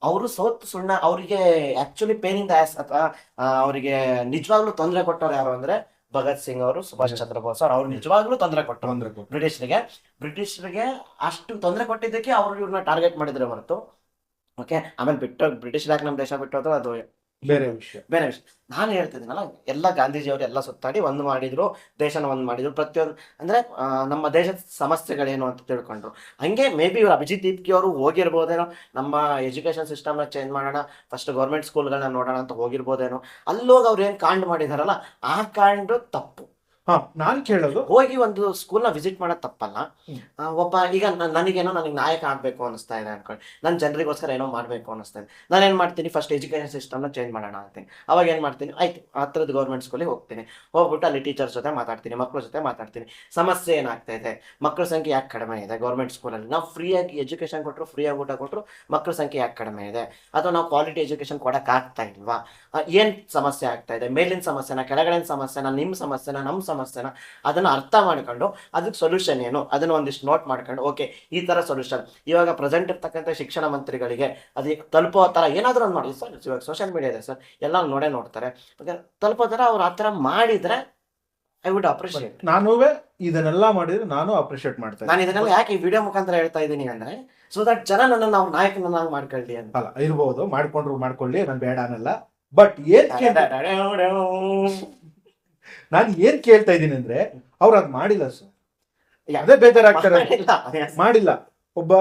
ಅವರು ಸೋತ್ ಸುಣ್ಣ, ಅವರಿಗೆ actually pain in the as ಅಥವಾ ಅವರಿಗೆ ನಿಜವಾಗ್ಲೂ ತೊಂದರೆ ಕೊಟ್ಟವ್ರು ಯಾರು ಅಂದ್ರೆ ಭಗತ್ ಸಿಂಗ್ ಅವರು, ಸುಭಾಷ್ ಚಂದ್ರ ಬೋಸ್ ಅವ್ರು. ಅವ್ರು ನಿಜವಾಗ್ಲೂ ತೊಂದರೆ ಕೊಟ್ಟರು ಬ್ರಿಟಿಷರಿಗೆ. ಅಷ್ಟು ತೊಂದರೆ ಕೊಟ್ಟಿದ್ದಕ್ಕೆ ಅವ್ರು ಇವ್ರನ್ನ ಟಾರ್ಗೆಟ್ ಮಾಡಿದ್ರೆ ಹೊರತು. ಓಕೆ, ಆಮೇಲೆ ಬ್ರಿಟಿಷ್ ಯಾಕೆ ನಮ್ಮ ದೇಶ ಬಿಟ್ಟೋದ್ರು ಅದು ಬೇರೆ ವಿಷಯ. ಬೇರೆ ವಿಷಯ. ನಾನು ಹೇಳ್ತಿದ್ದೀನಲ್ಲ, ಎಲ್ಲ ಗಾಂಧೀಜಿಯವರು ಎಲ್ಲ ಸುತ್ತಾಡಿ ಒಂದು ಮಾಡಿದ್ರು, ದೇಶನ ಒಂದು ಮಾಡಿದ್ರು. ಪ್ರತಿಯೊಂದು ಅಂದ್ರೆ ನಮ್ಮ ದೇಶದ ಸಮಸ್ಯೆಗಳೇನು ಅಂತ ತಿಳ್ಕೊಂಡ್ರು. ಹಂಗೆ ಮೇ ಬಿ ಇವ್ರು ಅಭಿಜಿತ್ ದೀಪ್ಕಿ ಅವರು ಹೋಗಿರ್ಬೋದೇನೋ, ನಮ್ಮ ಎಜುಕೇಶನ್ ಸಿಸ್ಟಮ್ನ ಚೇಂಜ್ ಮಾಡೋಣ, ಫಸ್ಟ್ ಗೌರ್ಮೆಂಟ್ ಸ್ಕೂಲ್ಗಳನ್ನ ನೋಡೋಣ ಅಂತ ಹೋಗಿರ್ಬೋದೇನೋ. ಅಲ್ಲೋಗಿ ಅವ್ರು ಏನು ಕಾಂಡ್ ಮಾಡಿದಾರಲ್ಲ, ಆ ಕಾಂಡು ತಪ್ಪು. ನಾನ್ ಕೇಳೋದು, ಹೋಗಿ ಒಂದು ಸ್ಕೂಲ್ನ ವಿಸಿಟ್ ಮಾಡೋದು ತಪ್ಪಲ್ಲ. ಒಬ್ಬ ಈಗ ನನಗೆ ನಾಯಕ ಆಗ್ಬೇಕು ಅನಿಸ್ತಾ ಇದೆ ಅನ್ಕೊಂಡು, ನಾನು ಜನರಿಗೋಸ್ಕರ ಏನೋ ಮಾಡ್ಬೇಕು ಅನಿಸ್ತಾ ಇದೆ, ನಾನು ಏನ್ ಮಾಡ್ತೀನಿ, ಫಸ್ಟ್ ಎಜುಕೇಶನ್ ಸಿಸ್ಟಮ್ನ ಚೇಂಜ್ ಮಾಡೋಣ ಅಂತೀನಿ. ಅವಾಗ ಏನ್ ಮಾಡ್ತೀನಿ, ಆಯ್ತು ಹತ್ರದ ಗೌರ್ಮೆಂಟ್ ಸ್ಕೂಲಿಗೆ ಹೋಗ್ತೀನಿ, ಹೋಗ್ಬಿಟ್ಟು ಅಲ್ಲಿ ಟೀಚರ್ಸ್ ಜೊತೆ ಮಾತಾಡ್ತೀನಿ, ಮಕ್ಕಳ ಜೊತೆ ಮಾತಾಡ್ತೀನಿ, ಸಮಸ್ಯೆ ಏನಾಗ್ತಾ ಇದೆ, ಮಕ್ಕಳ ಸಂಖ್ಯೆ ಯಾಕೆ ಕಡಿಮೆ ಇದೆ ಗೌರ್ಮೆಂಟ್ ಸ್ಕೂಲಲ್ಲಿ, ನಾವು ಫ್ರೀಯಾಗಿ ಎಜುಕೇಶನ್ ಕೊಟ್ಟರು, ಫ್ರೀಯಾಗಿ ಊಟ ಕೊಟ್ಟರು, ಮಕ್ಕಳ ಸಂಖ್ಯೆ ಯಾಕೆ ಕಡಿಮೆ ಇದೆ, ಅಥವಾ ನಾವು ಕ್ವಾಲಿಟಿ ಎಜುಕೇಶನ್ ಕೊಡಕ್ ಆಗ್ತಾ ಇಲ್ವಾ, ಏನ್ ಸಮಸ್ಯೆ ಆಗ್ತಾ ಇದೆ, ಮೇಲಿನ ಸಮಸ್ಯೆನ, ಕೆಳಗಡೆನ ಸಮಸ್ಯೆನ, ನಿಮ್ಮ ಸಮಸ್ಯೆನ, ನಮ್ಮ ಸಮಸ್ಯೆನ, ಅದನ್ನ ಅರ್ಥ ಮಾಡ್ಕೊಂಡು ಅದಕ್ಕೆ ಸೊಲ್ಯೂಷನ್ ಏನು ಅದನ್ನ ಒಂದಿಷ್ಟು ನೋಟ್ ಮಾಡ್ಕೊಂಡು, ಓಕೆ ಈ ತರ ಸೊಲ್ಯೂಷನ್ ಇವಾಗ ಪ್ರೆಸೆಂಟ್ ಇರ್ತಕ್ಕಂಥ ಶಿಕ್ಷಣ ಮಂತ್ರಿಗಳಿಗೆ ಅದಕ್ಕೆ ತಲುಪೋ ತರ ಏನಾದರೂ ಒಂದು ಮಾಡಿ ಸರ್. ಇವಾಗ ಸೋಷಿಯಲ್ ಮೀಡಿಯಾ ಇದೆ ಸರ್, ಎಲ್ಲ ನೋಡ್ತಾರೆ, ತಲುಪೋ ತರ ಅವ್ರು ಆ ತರ ಮಾಡಿದ್ರೆ ಐ ವುಡ್ ಅಪ್ರಿಷಿಯೇಟ್. ನಾನು ಇದನ್ನೆಲ್ಲ ಮಾಡಿದ್ರೆ ನಾನು ಅಪ್ರಿಷಿಯೇಟ್ ಮಾಡ್ತೇನೆ. ನಾನು ಇದನ್ನೆಲ್ಲ ಯಾಕೆ ಈ ವಿಡಿಯೋ ಮುಖಾಂತರ ಹೇಳ್ತಾ ಇದ್ದೀನಿ ಅಂದ್ರೆ, ಸೊ ದಟ್ ಜನ ನನ್ನನ್ನು ಅವ್ರ ನಾಯಕನನ್ನಾಗಿ ಮಾಡ್ಕೊಳ್ಳಿ ಅಂತ. ಅಲ್ಲ, ಇರ್ಬೋದು, ಮಾಡ್ಕೊಳ್ಳಿ, ನಾನು ಬೇಡ ಅನ್ನಲ್ಲ. ಬಟ್ ನಾನು ಏನ್ ಕೇಳ್ತಾ ಇದ್ದೀನಿ ಅಂದ್ರೆ, ಅವ್ರು ಅದ್ ಮಾಡಿಲ್ಲ ಸರ್, ಅದೇ ಬೇಜಾರಾಗ್ತಾರೆ. ಮಾಡಿಲ್ಲ. ಒಬ್ಬ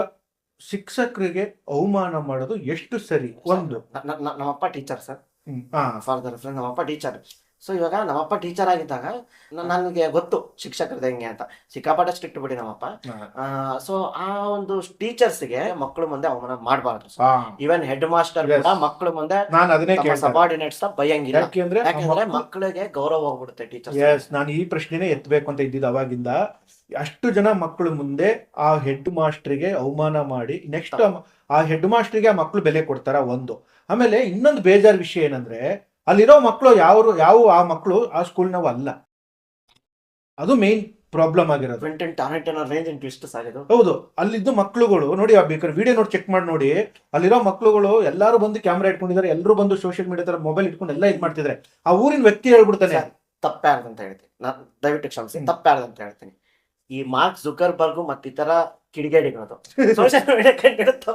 ಶಿಕ್ಷಕರಿಗೆ ಅವಮಾನ ಮಾಡೋದು ಎಷ್ಟು ಸರಿ? ಒಂದು ನಮ್ಮಪ್ಪ teacher sir, for the reference ನಮ್ಮಪ್ಪ ಟೀಚರ್. ಸೊ ಇವಾಗ ನಮ್ಮಪ್ಪ ಟೀಚರ್ ಆಗಿದ್ದಾಗ ನನಗೆ ಗೊತ್ತು ಶಿಕ್ಷಕರದ್ದು ಹೆಂಗೆ ಅಂತ. ಸಿಕ್ಕಾಪಟ್ಟೆ ಸ್ಟ್ರಿಕ್ಟ್ ಬಿಡಿ ನಮ್ಮಪ್ಪ. ಸೊ ಆ ಒಂದು ಟೀಚರ್ಸ್ಗೆ ಮಕ್ಕಳು ಮುಂದೆ ಅವಮಾನ ಮಾಡಬಾರ್ದು. ಈವನ್ ಹೆಡ್ ಮಾಸ್ಟರ್ ಕೂಡ ಮಕ್ಕಳು ಮುಂದೆ ಸಬಾರ್ಡಿನೇಟ್ಸ್ ಬೈಯಂಗಿಲ್ಲ. ಯಾಕೆಂದ್ರೆ ಮಕ್ಕಳಿಗೆ ಗೌರವ ಹೋಗ್ಬಿಡುತ್ತೆ ಟೀಚರ್ಸ್. ನಾನು ಈ ಪ್ರಶ್ನೆನೇ ಎತ್ತಬೇಕು ಅಂತ ಇದ್ದಿದ್ದು ಅವಾಗಿಂದ. ಅಷ್ಟು ಜನ ಮಕ್ಕಳು ಮುಂದೆ ಆ ಹೆಡ್ ಮಾಸ್ಟರ್ಗೆ ಅವಮಾನ ಮಾಡಿ ನೆಕ್ಸ್ಟ್ ಆ ಹೆಡ್ ಮಾಸ್ಟರ್ಗೆ ಆ ಮಕ್ಕಳು ಬೆಲೆ ಕೊಡ್ತಾರ ಒಂದು. ಆಮೇಲೆ ಇನ್ನೊಂದು ಬೇಜಾರ್ ವಿಷಯ ಏನಂದ್ರೆ, ಅಲ್ಲಿರೋ ಮಕ್ಕಳು ಯಾವ ಆ ಮಕ್ಕಳು ಆ ಸ್ಕೂಲ್ನವು ಅಲ್ಲ. ಅದು ಮೇನ್ ಪ್ರಾಬ್ಲಮ್ ಆಗಿರೋದು. ಹೌದು, ಅಲ್ಲಿದ್ದು ಮಕ್ಕಳುಗಳು ನೋಡಿ, ಬೇಕಾದ್ರೆ ವಿಡಿಯೋ ನೋಡಿ ಚೆಕ್ ಮಾಡಿ ನೋಡಿ, ಅಲ್ಲಿರೋ ಮಕ್ಕಳುಗಳು ಎಲ್ಲರೂ ಬಂದು ಕ್ಯಾಮ್ರಾ ಇಟ್ಕೊಂಡಿದ್ದಾರೆ, ಎಲ್ಲರೂ ಬಂದು ಸೋಷಿಯಲ್ ಮೀಡಿಯಾ ಮೊಬೈಲ್ ಇಟ್ಕೊಂಡು ಎಲ್ಲ ಇದು ಮಾಡ್ತಿದ್ದಾರೆ. ಆ ಊರಿನ ವ್ಯಕ್ತಿ ಹೇಳ್ಬಿಡ್ತಾನೆ ತಪ್ಪ್ಯಾರ್ದು ಅಂತ ಹೇಳ್ತೀನಿ. ನಾನು ದಯವಿಟ್ಟು ಕ್ಷಮಿಸಿ, ತಪ್ಪ್ಯಾರ್ದು ಅಂತ ಹೇಳ್ತೀನಿ. ಈ ಮಾರ್ಕ್ ಜುಕರ್ಬರ್ಗ್ ಮತ್ತು ಈ ತರ ಕಿಡಿಗೇಡಿಗಳದು ಸೋಷಿಯಲ್ ಮೀಡಿಯಾ ಕಂಡಿಡುತ್ತ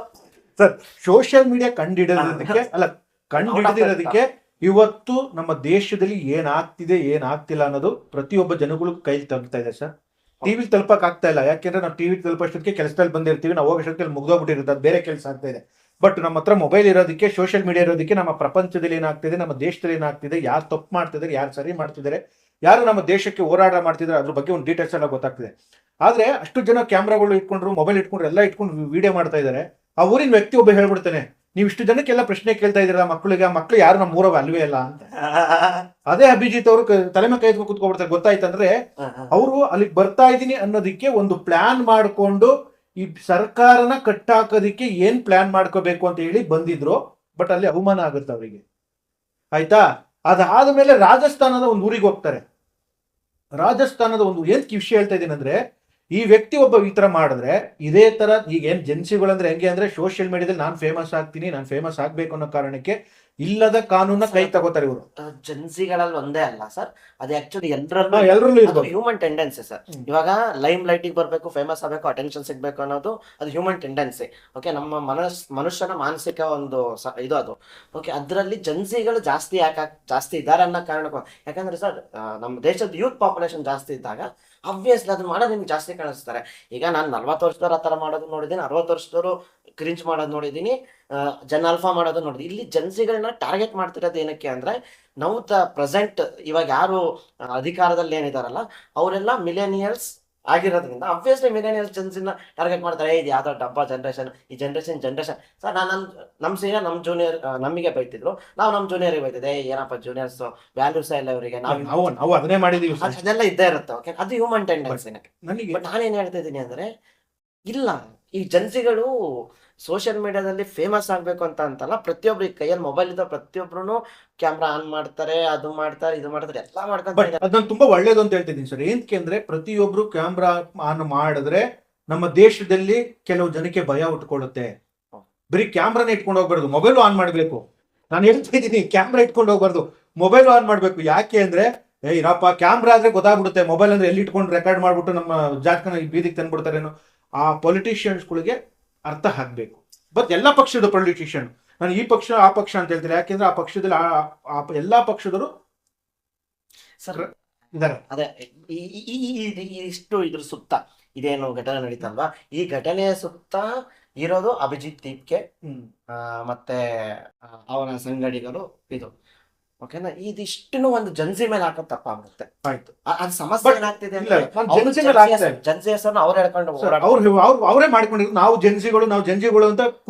ಸರ್. ಸೋಷಿಯಲ್ ಮೀಡಿಯಾ ಕಂಡುಹಿಡಿದಿರೋದಕ್ಕೆ ಇವತ್ತು ನಮ್ಮ ದೇಶದಲ್ಲಿ ಏನಾಗ್ತಿದೆ ಏನಾಗ್ತಿಲ್ಲ ಅನ್ನೋದು ಪ್ರತಿಯೊಬ್ಬ ಜನಗಳು ಕೈಲಿ ತಲುಪ್ತಾ ಇದೆ ಸರ್. ಟಿವಿ ತಲುಪಕ್ ಆಗ್ತಾ ಇಲ್ಲ. ಯಾಕೆಂದ್ರೆ ನಾವು ಟಿವಿ ತಲುಪೋಷ್ಟೊತ್ತಿಗೆ ಕೆಲಸದಲ್ಲಿ ಬಂದಿರ್ತೀವಿ, ನಾವು ಹೋಗೋಷ್ಟೊತ್ತಿಗೆ ಮುಗ್ದೋಗ್ಬಿಟ್ಟಿರುತ್ತೆ, ಅದು ಬೇರೆ ಕೆಲಸ ಆಗ್ತಾ ಇದೆ. ಬಟ್ ನಮ್ಮ ಹತ್ರ ಮೊಬೈಲ್ ಇರೋದಕ್ಕೆ, ಸೋಷಿಯಲ್ ಮೀಡಿಯಾ ಇರೋದಕ್ಕೆ ನಮ್ಮ ಪ್ರಪಂಚದಲ್ಲಿ ಏನಾಗ್ತಿದೆ, ನಮ್ಮ ದೇಶದಲ್ಲಿ ಏನಾಗ್ತಿದೆ, ಯಾರು ತಪ್ಪು ಮಾಡ್ತಿದ್ದಾರೆ, ಯಾರು ಸರಿ ಮಾಡ್ತಿದ್ದಾರೆ, ಯಾರು ನಮ್ಮ ದೇಶಕ್ಕೆ ಹೋರಾಟ ಮಾಡ್ತಿದ್ದಾರೆ, ಅದ್ರ ಬಗ್ಗೆ ಒಂದು ಡೀಟೇಲ್ಸ್ ಎಲ್ಲ ಗೊತ್ತಾಗ್ತಿದೆ. ಆದ್ರೆ ಅಷ್ಟು ಜನ ಕ್ಯಾಮ್ರಾಗಳು ಇಟ್ಕೊಂಡ್ರು, ಮೊಬೈಲ್ ಇಟ್ಕೊಂಡ್ರು, ಎಲ್ಲ ಇಟ್ಕೊಂಡು ವಿಡಿಯೋ ಮಾಡ್ತಾ ಇದ್ದಾರೆ. ಆ ಊರಿನ ವ್ಯಕ್ತಿ ಒಬ್ಬ ಹೇಳ್ಬಿಡ್ತಾನೆ, ನೀವು ಇಷ್ಟು ಜನಕ್ಕೆಲ್ಲ ಪ್ರಶ್ನೆ ಕೇಳ್ತಾ ಇದ್ದೀರಾ ಮಕ್ಕಳಿಗೆ, ಆ ಮಕ್ಕಳು ಯಾರು ನಮ್ಮ ಊರವ ಅಲ್ವೇ ಅಲ್ಲ ಅಂತ. ಅದೇ ಅಭಿಜಿತ್ ಅವರು ತಲೆಮೆ ಕೈ ಕೂತ್ಕೊಬಿಡ್ತಾರೆ. ಗೊತ್ತಾಯ್ತಂದ್ರೆ ಅವರು ಅಲ್ಲಿಗೆ ಬರ್ತಾ ಇದ್ದೀನಿ ಅನ್ನೋದಕ್ಕೆ ಒಂದು ಪ್ಲಾನ್ ಮಾಡ್ಕೊಂಡು ಈ ಸರ್ಕಾರನ ಕಟ್ಟಾಕೋದಿಕ್ಕೆ ಏನ್ ಪ್ಲಾನ್ ಮಾಡ್ಕೋಬೇಕು ಅಂತ ಹೇಳಿ ಬಂದಿದ್ರು. ಬಟ್ ಅಲ್ಲಿ ಅವಮಾನ ಆಗುತ್ತೆ ಅವರಿಗೆ, ಆಯ್ತಾ. ಅದಾದ ಮೇಲೆ ರಾಜಸ್ಥಾನದ ಒಂದು ಊರಿಗೆ ಹೋಗ್ತಾರೆ. ರಾಜಸ್ಥಾನದ ಒಂದು ಏನ್ ವಿಷಯ ಹೇಳ್ತಾ ಇದ್ದೀನಿ ಅಂದ್ರೆ, ಈ ವ್ಯಕ್ತಿ ಒಬ್ಬ ಈ ತರ ಮಾಡಿದ್ರೆ ಇದೇ ತರ ಈಗ ಏನ್ ಜೆನ್ಸಿಗಳಂದ್ರೆ ಹೆಂಗೆ ಅಂದ್ರೆ, ಸೋಷಿಯಲ್ ಮೀಡಿಯಾದಲ್ಲಿ ನಾನು ಫೇಮಸ್ ಆಗ್ತೀನಿ, ನಾನು ಫೇಮಸ್ ಆಗ್ಬೇಕು ಅನ್ನೋ ಕಾರಣಕ್ಕೆ ಇಲ್ಲದ ಕಾನೂನ ಕೈ ತಗೋತಾರೆ ಇವರು. ಜೆನ್ಸಿಗಳಲ್ಲಿ ಒಂದೇ ಅಲ್ಲ ಸರ್, ಅದು ಆಕ್ಚುಲಿ ಎಲ್ಲರಲ್ಲೂ ಹ್ಯೂಮನ್ ಟೆಂಡೆನ್ಸಿ ಸರ್. ಇವಾಗ ಲೈಮ್ ಲೈಟಿಗೆ ಬರಬೇಕು, ಫೇಮಸ್ ಆಗಬೇಕು, ಅಟೆನ್ಷನ್ ಸಿಗ್ಬೇಕು ಅನ್ನೋದು ಅದು ಹ್ಯೂಮನ್ ಟೆಂಡೆನ್ಸಿ. ಓಕೆ, ನಮ್ಮ ಮನುಷ್ಯನ ಮಾನಸಿಕ ಒಂದು ಇದು ಅದು. ಓಕೆ, ಅದರಲ್ಲಿ ಜೆನ್ಸಿಗಳು ಜಾಸ್ತಿ ಇದ್ದಾರೆ ಅನ್ನೋ ಕಾರಣಕ್ಕೂ. ಯಾಕಂದ್ರೆ ಸರ್, ನಮ್ಮ ದೇಶದ ಯೂತ್ ಪಾಪ್ಯುಲೇಷನ್ ಜಾಸ್ತಿ ಇದ್ದಾಗ ಅಬ್ವಿಯಸ್ಲಿ ಅದನ್ನ ಮಾಡೋದು ನಿಮ್ಗೆ ಜಾಸ್ತಿ ಕಾಣಿಸ್ತಾರೆ. ಈಗ ನಾನು 40 ವರ್ಷದವ್ರು ಆ ಥರ ಮಾಡೋದು ನೋಡಿದ್ದೀನಿ, 60 ವರ್ಷದವರು ಕ್ರಿಂಚ್ ಮಾಡೋದು ನೋಡಿದ್ದೀನಿ, ಜನ್ ಆಲ್ಫಾ ಮಾಡೋದು ನೋಡಿದ್ದೀನಿ. ಇಲ್ಲಿ ಜನ್ಸಿಗಳನ್ನ ಟಾರ್ಗೆಟ್ ಮಾಡ್ತಿರೋದು ಏನಕ್ಕೆ ಅಂದ್ರೆ, ನಾವು ಪ್ರೆಸೆಂಟ್ ಇವಾಗ ಯಾರು ಅಧಿಕಾರದಲ್ಲಿ ಏನಿದಾರಲ್ಲ ಅವರೆಲ್ಲ ಮಿಲೇನಿಯಲ್ಸ್ ಆಗಿರೋದ್ರಿಂದ ಅಬ್ವಿಯಸ್ಲಿ ಮಿಲೇನಿಯಲ್ಸ್ ಜನ್ಸಿನ ಟಾರ್ಗೆಟ್ ಮಾಡ್ತಾರೆ. ಇದು ಯಾವ್ದೋ ಡಬ್ಬಾ ಜನರೇಷನ್, ಈ ಜನರೇಷನ್ ಸರ್. ನಮ್ಮ ಸೀನಿಯರ್ ನಮ್ಮ ಜೂನಿಯರ್ ನಮಗೆ ಬೈತಿದ್ರು, ನಾವು ನಮ್ಮ ಜೂನಿಯರ್ಗೆ ಬೈತಿದ್ದೆ, ಏನಪ್ಪ ಜೂನಿಯರ್ಸ್ ವ್ಯಾಲ್ಯೂಸ್ ಇಲ್ಲ ಇವರಿಗೆ, ನಾವು ಅದನ್ನೇ ಮಾಡಿದೀವಿ, ಅದೆಲ್ಲ ಇದ್ದೇ ಇರುತ್ತೆ. ಓಕೆ, ಅದು ಹ್ಯೂಮನ್ ಟೆಂಡೆನ್ಸಿನೇ. ಬಟ್ ನಾನೇನ್ ಹೇಳ್ತಾ ಇದ್ದೀನಿ ಅಂದ್ರೆ, ಇಲ್ಲ ಈ ಜನ್ಸಿಗಳು ಸೋಷಿಯಲ್ ಮೀಡಿಯಾದಲ್ಲಿ ಫೇಮಸ್ ಆಗ್ಬೇಕು ಅಂತ ಅಂತಲ್ಲ, ಪ್ರತಿಯೊಬ್ರು ಈ ಕೈಯಲ್ಲಿ ಮೊಬೈಲ್ ಇದ್ದ ಪ್ರತಿಯೊಬ್ರು ಕ್ಯಾಮ್ರಾ ಆನ್ ಮಾಡ್ತಾರೆ, ಅದು ಮಾಡ್ತಾರೆ, ಇದು ಮಾಡ್ತಾರೆ, ಎಲ್ಲ ಮಾಡ್ತಾರೆ. ಅದನ್ನ ತುಂಬಾ ಒಳ್ಳೇದು ಅಂತ ಹೇಳ್ತಿದ್ದೀನಿ ಸರ್. ಏನಕ್ಕೆ ಅಂದ್ರೆ, ಪ್ರತಿಯೊಬ್ರು ಕ್ಯಾಮ್ರಾ ಆನ್ ಮಾಡಿದ್ರೆ ನಮ್ಮ ದೇಶದಲ್ಲಿ ಕೆಲವು ಜನಕ್ಕೆ ಭಯ ಉಟ್ಕೊಳ್ಳುತ್ತೆ. ಬರೀ ಕ್ಯಾಮ್ರಾನ ಇಟ್ಕೊಂಡು ಹೋಗ್ಬಾರ್ದು, ಮೊಬೈಲ್ ಆನ್ ಮಾಡ್ಬೇಕು. ನಾನು ಹೇಳ್ತಾ ಇದ್ದೀನಿ, ಕ್ಯಾಮ್ರಾ ಇಟ್ಕೊಂಡು ಹೋಗ್ಬಾರ್ದು, ಮೊಬೈಲ್ ಆನ್ ಮಾಡ್ಬೇಕು. ಯಾಕೆ ಅಂದ್ರೆ, ಇರಪ್ಪ ಕ್ಯಾಮ್ರಾ ಆದ್ರೆ ಗೊತ್ತಾಗ್ಬಿಡುತ್ತೆ, ಮೊಬೈಲ್ ಅಂದ್ರೆ ಎಲ್ಲಿ ಇಟ್ಕೊಂಡು ರೆಕಾರ್ಡ್ ಮಾಡ್ಬಿಟ್ಟು ನಮ್ಮ ಜಾತಕನ ಬೀದಿಗೆ ತಂದ್ಬಿಡ್ತಾರೇನೋ. ಆ ಪೊಲಿಟಿಷಿಯನ್ಸ್ಗಳಿಗೆ ಅರ್ಥ ಆಗ್ಬೇಕು. ಬಟ್ ಎಲ್ಲ ಪಕ್ಷದ ಪೊಲಿಟಿಷಿಯನ್, ನಾನು ಈ ಪಕ್ಷ ಆ ಪಕ್ಷ ಅಂತ ಹೇಳ್ತಿಲ್ಲ, ಯಾಕೆಂದ್ರೆ ಆ ಪಕ್ಷದಲ್ಲಿ ಎಲ್ಲಾ ಪಕ್ಷದವರು ಸರ್ ಇದಾರೆ. ಅದೇ ಇಷ್ಟು ಇದ್ರ ಸುತ್ತ ಇದೇನು ಘಟನೆ ನಡೀತಲ್ವಾ, ಈ ಘಟನೆಯ ಸುತ್ತ ಇರೋದು ಅಭಿಜಿತ್ ದೀಪ್ಗೆ ಮತ್ತೆ ಅವನ ಸಂಗಡಿಗರು ಇದು. ಓಕೆನಾ, ಇದಿಷ್ಟು ಒಂದು ಜನ್ಸಿ ಮೇಲೆ ಹಾಕೋದು ತಪ್ಪಾಗುತ್ತೆ. ಆಯ್ತು, ಅದು ಸಮಸ್ಯೆ ಏನಾಗ್ತಿದೆ ಇಲ್ಲ, ಅಂದ್ರೆ ನಾನ್ ಜನ್ಸಿ ಮೇಲೆ ಹಾಕ್ತಾ ಇಲ್ಲ. ಜನ್ಸಿ ಹೆಸರನ್ನ ಅವ್ರು ಹೇಳ್ಕೊಂಡು ಅವರೇ ಮಾಡ್ಕೊಂಡಿದ್ರು, ನಾವು ಜನ್ಜಿಗಳು ಅಂತ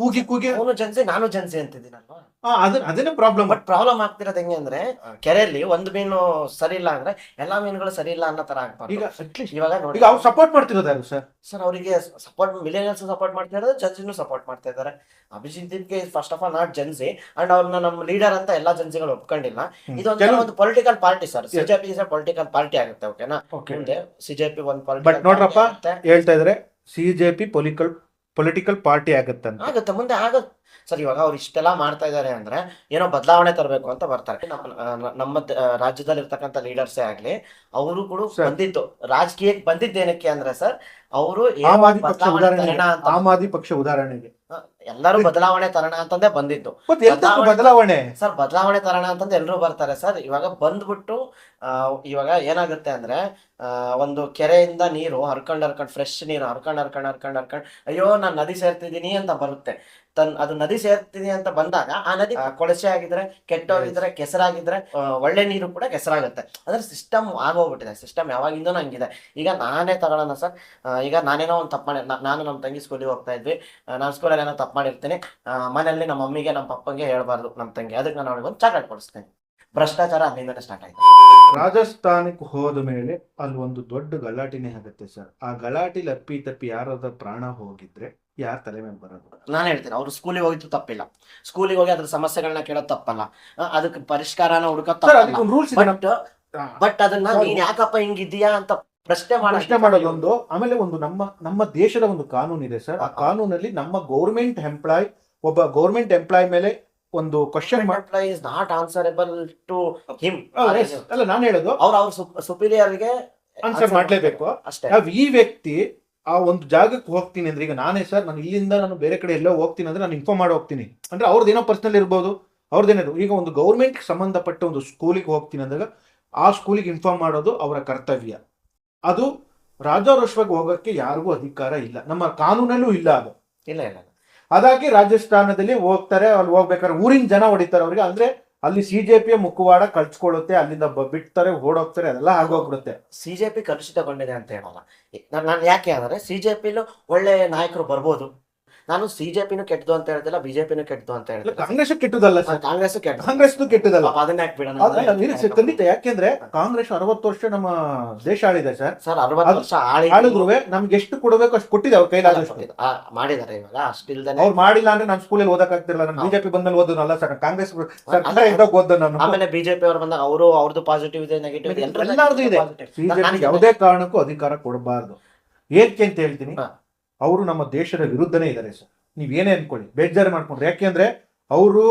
ಕೂಗಿ ಅವನು ಜನ್ಸಿ ನಾನು ಜನ್ಸಿ ಅಂತಿದ್ದೀನಲ್ವಾ. ಅದೇನೇ ಪ್ರಾಬ್ಲಮ್. ಬಟ್ ಪ್ರಾಬ್ಲಮ್ ಆಗ್ತಿರೋದು ಹೆಂಗೆ ಅಂದ್ರೆ ಕೆರೆಯಲ್ಲಿ ಒಂದು ಮೀನು ಸರಿ ಇಲ್ಲ ಅಂದ್ರೆ ಎಲ್ಲಾ ಮೀನುಗಳು ಸರಿ ಇಲ್ಲ ಅನ್ನೋ ತರ ಆಗ್ಬಾರ್ದು. ಈಗ ಅಟ್ಲೀಸ್ಟ್ ಇವಾಗ ಈಗ ನೋಡಿ ಅವ್ರು ಸಪೋರ್ಟ್ ಮಾಡ್ತಿರೋದು ಯಾರು ಸರ್? ಸರ್, ಅವರಿಗೆ ಸಪೋರ್ಟ್ ಮಿಲಿಯನ್ಸ್ ಸಪೋರ್ಟ್ ಮಾಡ್ತಾ ಇರೋದು, ಜನ್ಸಿನೂ ಸಪೋರ್ಟ್ ಮಾಡ್ತಾ ಇದ್ದಾರೆ. ಅಭಿಜಿತ್ ದೀಪ್ಗೆ first of all not Gen Z, and ಅವ್ರನ್ನ ನಮ್ಮ ಲೀಡರ್ ಅಂತ ಎಲ್ಲಾ ಜನ್ಸಿಗಳು ಒಪ್ಕೊಂಡಿಲ್ಲ. ಇದೊಂದು ಒಂದು political party sir, CJP is political party ಆಗುತ್ತೆ. ಓಕೆನಾ, ಮುಂದೆ ಸಿಜೆಪಿ ಒಂದು ಬಟ್ ನೋಡ್ರಪ್ಪ ಹೇಳ್ತಾ ಇದಾರೆ ಸಿಜೆಪಿ ಪೊಲಿಟಿಕಲ್ ಪಾರ್ಟಿ ಆಗುತ್ತೆ ಮುಂದೆ ಆಗುತ್ತೆ ಸರ್. ಇವಾಗ ಅವ್ರು ಇಷ್ಟೆಲ್ಲ ಮಾಡ್ತಾ ಇದಾರೆ ಅಂದ್ರೆ ಏನೋ ಬದಲಾವಣೆ ತರಬೇಕು ಅಂತ ಬರ್ತಾರೆ. ನಮ್ಮ ರಾಜ್ಯದಲ್ಲಿ ಇರ್ತಕ್ಕಂಥ ಲೀಡರ್ಸೇ ಆಗ್ಲಿ, ಅವರು ಕೂಡ ಬಂದಿದ್ದು ರಾಜಕೀಯಕ್ಕೆ ಬಂದಿದ್ದೇನಕ್ಕೆ ಅಂದ್ರೆ ಸರ್, ಅವರು ಆಮ್ ಆದ್ಮಿ ಪಕ್ಷ ಉದಾಹರಣೆಗೆ ಎಲ್ಲರೂ ಬದಲಾವಣೆ ತರೋಣ ಅಂತಂದೇ ಬಂದಿದ್ದು. ಬದಲಾವಣೆ ಸರ್, ಬದಲಾವಣೆ ತರೋಣ ಅಂತಂದ್ರೆ ಎಲ್ಲರೂ ಬರ್ತಾರೆ ಸರ್. ಇವಾಗ ಬಂದ್ಬಿಟ್ಟು ಇವಾಗ ಏನಾಗುತ್ತೆ ಅಂದ್ರೆ ಒಂದು ಕೆರೆಯಿಂದ ನೀರು ಹರ್ಕೊಂಡ್ ಫ್ರೆಶ್ ನೀರು ಹರ್ಕೊಂಡ್ ಅಯ್ಯೋ ನಾನ್ ನದಿ ಸೇರ್ತಿದೀನಿ ಅಂತ ಬರುತ್ತೆ. ಅದು ನದಿ ಸೇರ್ತೀನಿ ಅಂತ ಬಂದಾಗ ಆ ನದಿ ಕೊಳಚೆ ಆಗಿದ್ರೆ, ಕೆಟ್ಟೋಗಿದ್ರೆ, ಕೆಸರಾಗಿದ್ರೆ ಒಳ್ಳೆ ನೀರು ಕೂಡ ಕೆಸರಾಗುತ್ತೆ. ಅಂದ್ರೆ ಸಿಸ್ಟಮ್ ಆಗೋಗ್ಬಿಟ್ಟಿದೆ. ಸಿಸ್ಟಮ್ ಯಾವಾಗಿಂದನೂ ಹಂಗಿದೆ. ಈಗ ನಾನೇ ತಗೊಳ್ಳೋಣ ಸರ್, ಈಗ ನಾನೇನೋ ಒಂದು ತಪ್ಪು ಮಾಡಿ, ನಾನು ನಮ್ಮ ತಂಗಿ ಸ್ಕೂಲಿಗೆ ಹೋಗ್ತಾ ಇದ್ವಿ, ನಾನು ಸ್ಕೂಲಲ್ಲಿ ಏನೋ ತಪ್ಪು ಮಾಡಿರ್ತೀನಿ, ಮನೆಯಲ್ಲಿ ನಮ್ಮ ಮಮ್ಮಿಗೆ ನಮ್ಮ ಪಪ್ಪಂಗೆ ಹೇಳ್ಬಾರ್ದು ನಮ್ಮ ತಂಗಿ, ಅದಕ್ಕೆ ನಾನು ಅವಳಿಗೆ ಒಂದು ಚಾಕ್ಲೇಟ್ ಕೊಡಿಸ್ತೇನೆ. ಭ್ರಷ್ಟಾಚಾರ ಅಲ್ಲಿಂದ ಸ್ಟಾರ್ಟ್ ಆಯ್ತು. ರಾಜಸ್ಥಾನಕ್ಕೆ ಹೋದ ಮೇಲೆ ಅಲ್ಲಿ ಒಂದು ದೊಡ್ಡ ಗಲಾಟಿನೇ ಆಗುತ್ತೆ ಸರ್. ಆ ಗಲಾಟಿಲಿ ತಪ್ಪಿ ಯಾರಾದ್ರೂ ಪ್ರಾಣ ಹೋಗಿದ್ರೆ ಯಾರ ತಲೆ ಮೇಲೆ ಬರೋದು? ನಾನು ಹೇಳ್ತೀನಿ, ಅವ್ರು ಸ್ಕೂಲಿಗೆ ಹೋಗಿದ್ದು ತಪ್ಪಿಲ್ಲ. ಸ್ಕೂಲಿಗೆ ಹೋಗಿ ಅದ್ರ ಸಮಸ್ಯೆಗಳನ್ನ ಕೇಳೋದು ತಪ್ಪಲ್ಲ, ಅದಕ್ಕೆ ಪರಿಷ್ಕಾರನ ಹುಡುಕೋದು ತಪ್ಪಲ್ಲ. ಬಟ್ ಅದನ್ನ ನೀನ್ ಯಾಕಪ್ಪ ಹಿಂಗಿದ್ಯಾ ಅಂತ ಪ್ರಶ್ನೆ ಮಾಡೋದೊಂದು. ಆಮೇಲೆ ಒಂದು ನಮ್ಮ ದೇಶದ ಒಂದು ಕಾನೂನು ಇದೆ ಸರ್. ಆ ಕಾನೂನಲ್ಲಿ ನಮ್ಮ ಒಬ್ಬ ಗೌರ್ಮೆಂಟ್ ಎಂಪ್ಲಾಯ್ ಮೇಲೆ ಒಂದು question is not answerable to him. ಅಲ್ಲ, ನಾನು ಹೇಳೋದು ಅವ್ರ ಸುಪೀರಿಯರ್ಗೆ ಆನ್ಸರ್ ಮಾಡ್ಲೇಬೇಕು ಅಷ್ಟೇ. ಈ ವ್ಯಕ್ತಿ ಆ ಒಂದು ಜಾಗಕ್ಕೆ ಹೋಗ್ತೀನಿ ಅಂದ್ರೆ, ಈಗ ನಾನೇ ಸರ್, ನಾನು ಇಲ್ಲಿಂದ ನಾನು ಬೇರೆ ಕಡೆ ಎಲ್ಲೋ ಹೋಗ್ತೀನಿ ಅಂದ್ರೆ ನಾನು ಇನ್ಫಾರ್ಮ್ ಮಾಡಿ ಹೋಗ್ತೀನಿ ಅಂದ್ರೆ ಅವ್ರದ್ದೇನೋ ಪರ್ಸನಲ್ ಇರ್ಬೋದು, ಅವ್ರದ್ದೇನೋ. ಈಗ ಒಂದು ಗೌರ್ಮೆಂಟ್ ಸಂಬಂಧಪಟ್ಟ ಒಂದು ಸ್ಕೂಲಿಗೆ ಹೋಗ್ತೀನಿ ಅಂದಾಗ ಆ ಸ್ಕೂಲಿಗೆ ಇನ್ಫಾರ್ಮ್ ಮಾಡೋದು ಅವರ ಕರ್ತವ್ಯ. ಅದು ರಾಜಾರೋಷವಾಗಿ ಹೋಗಕ್ಕೆ ಯಾರಿಗೂ ಅಧಿಕಾರ ಇಲ್ಲ, ನಮ್ಮ ಕಾನೂನಲ್ಲೂ ಇಲ್ಲ. ಅದು ಇಲ್ಲ. ಅದಾಗಿ ರಾಜಸ್ಥಾನದಲ್ಲಿ ಹೋಗ್ತಾರೆ, ಅಲ್ಲಿ ಹೋಗ್ಬೇಕಾದ್ರೆ ಊರಿನ ಜನ ಹೊಡಿತಾರೆ ಅವ್ರಿಗೆ. ಅಂದ್ರೆ ಅಲ್ಲಿ ಸಿಜೆಪಿಯ ಮುಖವಾಡ ಕಳ್ಸ್ಕೊಳ್ಳುತ್ತೆ, ಅಲ್ಲಿಂದ ಬಿಡ್ತಾರೆ, ಓಡೋಗ್ತಾರೆ, ಅದೆಲ್ಲ ಆಗೋಗ್ಬಿಡುತ್ತೆ. ಸಿಜೆಪಿ ಕಲುಷಿತಗೊಂಡಿದೆ ಅಂತ ಹೇಳಲ್ಲ ನಾನು. ಯಾಕೆ ಅಂದ್ರೆ ಸಿಜೆಪಿಲು ಒಳ್ಳೆ ನಾಯಕರು ಬರ್ಬೋದು. ನಾನು ಸಿಜೆಪಿನೂ ಕೆಟ್ಟದು ಅಂತ ಹೇಳ್ತಿಲ್ಲ, ಬಿಜೆಪಿನೂ ಕೆಟ್ಟದು ಅಂತ ಹೇಳಿಲ್ಲ. ಕಾಂಗ್ರೆಸ್ ಕೆಟ್ಟದಲ್ಲ ಸರ್, ಕಾಂಗ್ರೆಸ್ ಕೆಟ್ಟದಲ್ಲ. ಅದನ್ನ ಯಾಕೆ ಬಿಡೋಣ? ಖಂಡಿತ. ಯಾಕೆಂದ್ರೆ ಕಾಂಗ್ರೆಸ್ 60 ವರ್ಷ ನಮ್ಮ ದೇಶ ಆಳಿದೆ ಸರ್. 60 ವರ್ಷ ಆಳಿದ್ರು ನಮ್ಗೆ ಎಷ್ಟು ಕೊಡಬೇಕು ಅಷ್ಟು ಕೊಟ್ಟಿದೆ, ಅವ್ರ ಕೈಲಾದಷ್ಟು ಮಾಡಿದಾರೆ. ಇವಾಗ ಅಷ್ಟಿಲ್ದೆ ಅವ್ರು ಮಾಡಿಲ್ಲ ಅಂದ್ರೆ ನಾನು ಸ್ಕೂಲಲ್ಲಿ ಓದಕ್ ಆಗ್ತಿರಲ್ಲ. ನಾನು ಬಿಜೆಪಿ ಬಂದ್ಮೇಲೆ ಓದೋನಲ್ಲ ಸರ್, ಕಾಂಗ್ರೆಸ್ ಓದ ನಾನು. ಆಮೇಲೆ ಬಿಜೆಪಿ ಅವ್ರು ಬಂದಾಗ ಅವ್ರದ್ದು ಪಾಸಿಟಿವ್ ಇದೆ, ನೆಗೆಟಿವ್ ಇದೆ, ಎಲ್ಲಾರ್ದು ಇದೆ. ಯಾವುದೇ ಕಾರಣಕ್ಕೂ ಅಧಿಕಾರ ಕೊಡಬಾರ್ದು. ಏಕೆ ಅಂತ ಹೇಳ್ತೀನಿ, ಅವರು ನಮ್ಮ ದೇಶದ ವಿರುದ್ಧನೇ ಇದ್ದಾರೆ ಸರ್. ನೀವೇನೇ ಅನ್ಕೊಳ್ಳಿ, ಬೇಜಾರು ಮಾಡ್ಕೊಂಡ್ರೆ. ಯಾಕೆಂದ್ರೆ ಅವರು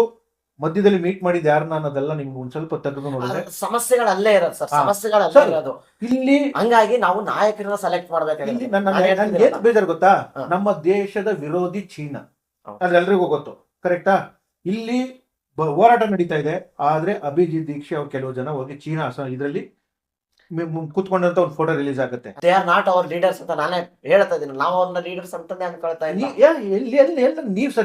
ಮಧ್ಯದಲ್ಲಿ ಮೀಟ್ ಮಾಡಿದ ಯಾರನ್ನ ಅನ್ನೋದೆಲ್ಲ ನಿಮ್ಗೆ ಒಂದ್ ಸ್ವಲ್ಪ ತೆಗೆದು ನೋಡಿದ್ರೆ ಸಮಸ್ಯೆಗಳಲ್ಲೇ ಇರೋದು ಸರ್, ಸಮಸ್ಯೆಗಳಲ್ಲೇ ಇರೋದು ಇಲ್ಲಿ. ಹಂಗಾಗಿ ನಾವು ನಾಯಕರನ್ನ ಸೆಲೆಕ್ಟ್ ಮಾಡ್ಬೇಕಾಗಿದೆ. ಏನ್ ಬೇಜಾರು ಗೊತ್ತಾ, ನಮ್ಮ ದೇಶದ ವಿರೋಧಿ ಚೀನಾ, ಅದೆಲ್ರಿಗೂ ಗೊತ್ತು, ಕರೆಕ್ಟಾ? ಇಲ್ಲಿ ಹೋರಾಟ ನಡೀತಾ ಇದೆ. ಆದ್ರೆ ಅಭಿಜಿತ್ ದೀಕ್ಷೆ ಅವ್ರು ಕೆಲವು ಜನ ಹೋಗಿ ಚೀನಾ ಇದರಲ್ಲಿ ಕೂತ್ಕೊಂಡಂತ ಒಂದು ಫೋಟೋ ರಿಲೀಸ್ ಆಗುತ್ತೆ. They are not hour leaders ಅಂತ ನಾನೇ ಹೇಳ್ತಾ ಇದ್ದೀನಿ. ನಾವು ಅವ್ರನ್ನ ಲೀಡರ್ಸ್ ಅಂತಾನೆ ಅನ್ಕೊಳ್ತಾ ಇದ್ದೀನಿ.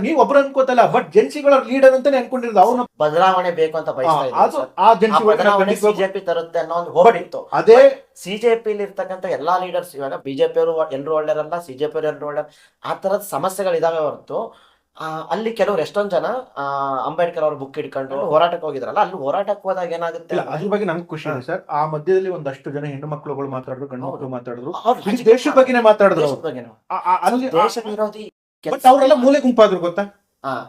ನೀವು ಒಬ್ರು ಅನ್ಕೋತಲ್ಲ, ಬಟ್ ಜೆನ್ಸಿಗಳ ಲೀಡರ್ ಅಂತಾನೆ ಅನ್ಕೊಂಡಿರೋದು. ಅವ್ರನ್ನ ಬದಲಾವಣೆ ಬೇಕು ಅಂತ ಬಿಜೆಪಿ ತರುತ್ತೆ ಅನ್ನೋ ಒಂದು ಹೋರಾಟ. ಅದೇ ಸಿಜೆಪಿಲಿ ಇರ್ತಕ್ಕಂಥ ಎಲ್ಲಾ ಲೀಡರ್ಸ್, ಇವಾಗ ಬಿಜೆಪಿ ಅವರು ಎಲ್ಲರೂ ಒಳ್ಳೆಯರಲ್ಲ, ಸಿಜೆಪಿ ಅವರು ಎಲ್ಲರೂ ಒಳ್ಳೆ, ಆ ತರದ ಸಮಸ್ಯೆಗಳಿದಾವೆ ಹೊರತು ಅಲ್ಲಿ ಕೆಲವರು ಎಷ್ಟೊಂದ್ ಜನ ಅಂಬೇಡ್ಕರ್ ಅವ್ರ ಬುಕ್ ಇಟ್ಕೊಂಡು ಹೋರಾಟಕ್ಕೆ ಹೋಗಿದ್ರಲ್ಲ, ಅಲ್ಲಿ ಹೋರಾಟಕ್ಕೆ ಹೋದಾಗ ಏನಾಗುತ್ತೆ ಅದ್ರ ಬಗ್ಗೆ ನಮ್ಗೆ ಖುಷಿ ಇದೆ ಸರ್. ಆ ಮಧ್ಯದಲ್ಲಿ ಒಂದಷ್ಟು ಜನ ಹೆಣ್ಣು ಮಕ್ಕಳುಗಳು ಮಾತಾಡಿದ್ರು, ಗಂಡು ಮಕ್ಕಳು ಮಾತಾಡಿದ್ರು, ದೇಶದ ಬಗ್ಗೆನೇ ಮಾತಾಡಿದ್ರು. ಅಲ್ಲಿ ದೇಶ ವಿರೋಧಿ ಅವರೆಲ್ಲ ಮೂಲೆ ಗುಂಪಾದ್ರು ಗೊತ್ತಾ?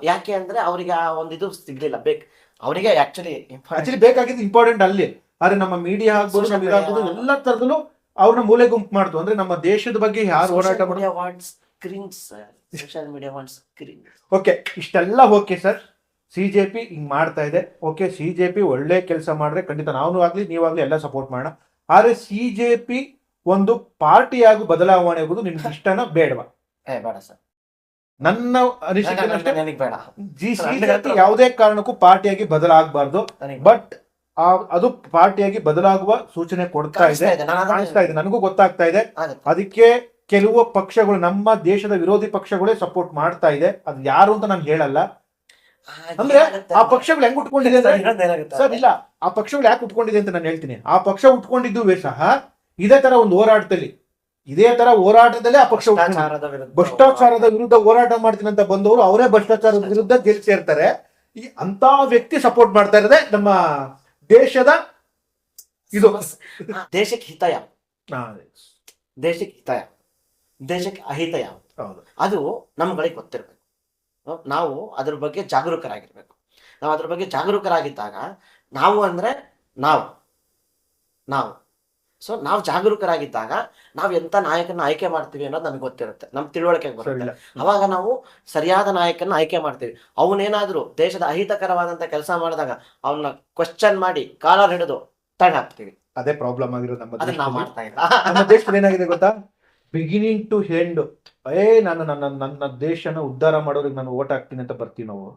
ಯಾಕೆ ಅಂದ್ರೆ ಅವ್ರಿಗೆ ಆ ಒಂದು ಇದು ಸಿಗ್ಲಿಲ್ಲ. ಅವರಿಗೆ ಆಕ್ಚುಲಿ ಬೇಕಾಗಿದ್ದು ಇಂಪಾರ್ಟೆಂಟ್ ಅಲ್ಲಿ. ಆದ್ರೆ ನಮ್ಮ ಮೀಡಿಯಾ ಆಗ್ಬೋದು, ಎಲ್ಲಾ ತರದಲ್ಲೂ ಅವ್ರನ್ನ ಮೂಲೆ ಗುಂಪು ಮಾಡ್ತು. ಅಂದ್ರೆ ನಮ್ಮ ದೇಶದ ಬಗ್ಗೆ ಯಾರು ಹೋರಾಟ ಸೋಷಿಯಲ್ ಮೀಡಿಯಾ ಓಕೆ, ಇಷ್ಟೆಲ್ಲ ಓಕೆ ಸರ್. ಸಿಜೆಪಿ ಹಿಂಗ್ ಮಾಡ್ತಾ ಇದೆ. ಓಕೆ, ಸಿಜೆಪಿ ಒಳ್ಳೆ ಕೆಲಸ ಮಾಡಿದ್ರೆ ಖಂಡಿತ ನಾವು ಆಗ್ಲಿ ನೀವಾಗ್ಲಿ ಎಲ್ಲ ಸಪೋರ್ಟ್ ಮಾಡೋಣ. ಆದ್ರೆ ಸಿಜೆಪಿ ಒಂದು ಪಾರ್ಟಿಯಾಗಿ ಬದಲಾವಣೆ ಆಗೋದು ನಿಮ್ಗೆ ಇಷ್ಟನ ಬೇಡವಾ? ಬೇಡ ಸರ್. ನನ್ನ ಅನಿಸಿಕೆ ಅಷ್ಟೇ. ನನಗೆ ಬೇಡ, CJP ಯಾವುದೇ ಕಾರಣಕ್ಕೂ ಪಾರ್ಟಿಯಾಗಿ ಬದಲಾಗಬಾರ್ದು. ಬಟ್ ಅದು ಪಾರ್ಟಿಯಾಗಿ ಬದಲಾಗುವ ಸೂಚನೆ ಕೊಡ್ತಾ ಇದೆ, ಕಾಣಿಸ್ತಾ ಇದೆ, ನನಗೂ ಗೊತ್ತಾಗ್ತಾ ಇದೆ. ಅದಕ್ಕೆ ಕೆಲವು ಪಕ್ಷಗಳು, ನಮ್ಮ ದೇಶದ ವಿರೋಧಿ ಪಕ್ಷಗಳೇ ಸಪೋರ್ಟ್ ಮಾಡ್ತಾ ಇದೆ. ಅದು ಯಾರು ಅಂತ ನಾನು ಹೇಳಲ್ಲ. ಅಂದ್ರೆ ಆ ಪಕ್ಷಗಳು ಹೆಂಗ್ ಉಟ್ಕೊಂಡಿದೆ ಸರ್, ಇಲ್ಲ, ಆ ಪಕ್ಷಗಳು ಯಾಕೆ ಉಟ್ಕೊಂಡಿದೆ ಅಂತ ನಾನು ಹೇಳ್ತೀನಿ. ಆ ಪಕ್ಷ ಉಟ್ಕೊಂಡಿದ್ದು ಸಹ ಇದೇ ತರ ಒಂದು ಹೋರಾಟದಲ್ಲಿ, ಆ ಪಕ್ಷ ಭ್ರಷ್ಟಾಚಾರದ ವಿರುದ್ಧ ಹೋರಾಟ ಮಾಡ್ತೀನಿ ಅಂತ ಬಂದವರು ಅವರೇ ಭ್ರಷ್ಟಾಚಾರದ ವಿರುದ್ಧ ಜೈಲು ಸೇರ್ತಾರೆ. ಅಂತ ವ್ಯಕ್ತಿ ಸಪೋರ್ಟ್ ಮಾಡ್ತಾ ಇರೋದೇ ನಮ್ಮ ದೇಶದ ಇದು. ದೇಶಕ್ಕೆ ಹಿತ ಯಾವುದು, ದೇಶಕ್ಕೆ ಹಿತ ಯಾವುದು, ದೇಶಕ್ಕೆ ಅಹಿತ ಯಾವುದು, ಅದು ನಮ್ಗಳಿಗೆ ಗೊತ್ತಿರ್ಬೇಕು. ನಾವು ಅದ್ರ ಬಗ್ಗೆ ಜಾಗರೂಕರಾಗಿರ್ಬೇಕು. ನಾವು ಅದ್ರ ಬಗ್ಗೆ ಜಾಗರೂಕರಾಗಿದ್ದಾಗ ನಾವು ಅಂದ್ರೆ ನಾವು ನಾವು ಜಾಗರೂಕರಾಗಿದ್ದಾಗ ನಾವು ಎಂತ ನಾಯಕನ ಆಯ್ಕೆ ಮಾಡ್ತೀವಿ ಅನ್ನೋದು ನಮ್ಗೆ ಗೊತ್ತಿರುತ್ತೆ, ನಮ್ ತಿಳುವಳಿಕೆಗೆ ಬರುತ್ತೆ. ಅವಾಗ ನಾವು ಸರಿಯಾದ ನಾಯಕನ ಆಯ್ಕೆ ಮಾಡ್ತೀವಿ. ಅವನೇನಾದ್ರೂ ದೇಶದ ಅಹಿತಕರವಾದಂತ ಕೆಲಸ ಮಾಡಿದಾಗ ಅವನ್ನ ಕ್ವಶನ್ ಮಾಡಿ ಕಾಲರ್ ಹಿಡಿದು ತಗೊಂಡು ಹಾಕ್ತೀವಿ. ಅದೇ ಪ್ರಾಬ್ಲಮ್ ಆಗಿರೋದು ಅದನ್ನ ನಾವು ಮಾಡ್ತಾ ಇಲ್ಲ. ನಮ್ಮ ದೇಶದಲ್ಲಿ ಏನಾಗಿದೆ ಗೊತ್ತಾ, ಬಿಗಿನಿಂಗ್ ಟು ಎಂಡ್ ನಾನು ನನ್ನ ದೇಶನ ಉದ್ಧಾರ ಮಾಡೋರಿಗೆ ನಾನು ಓಟ್ ಹಾಕ್ತೀನಿ ಅಂತ ಬರ್ತೀವಿ ನಾವು.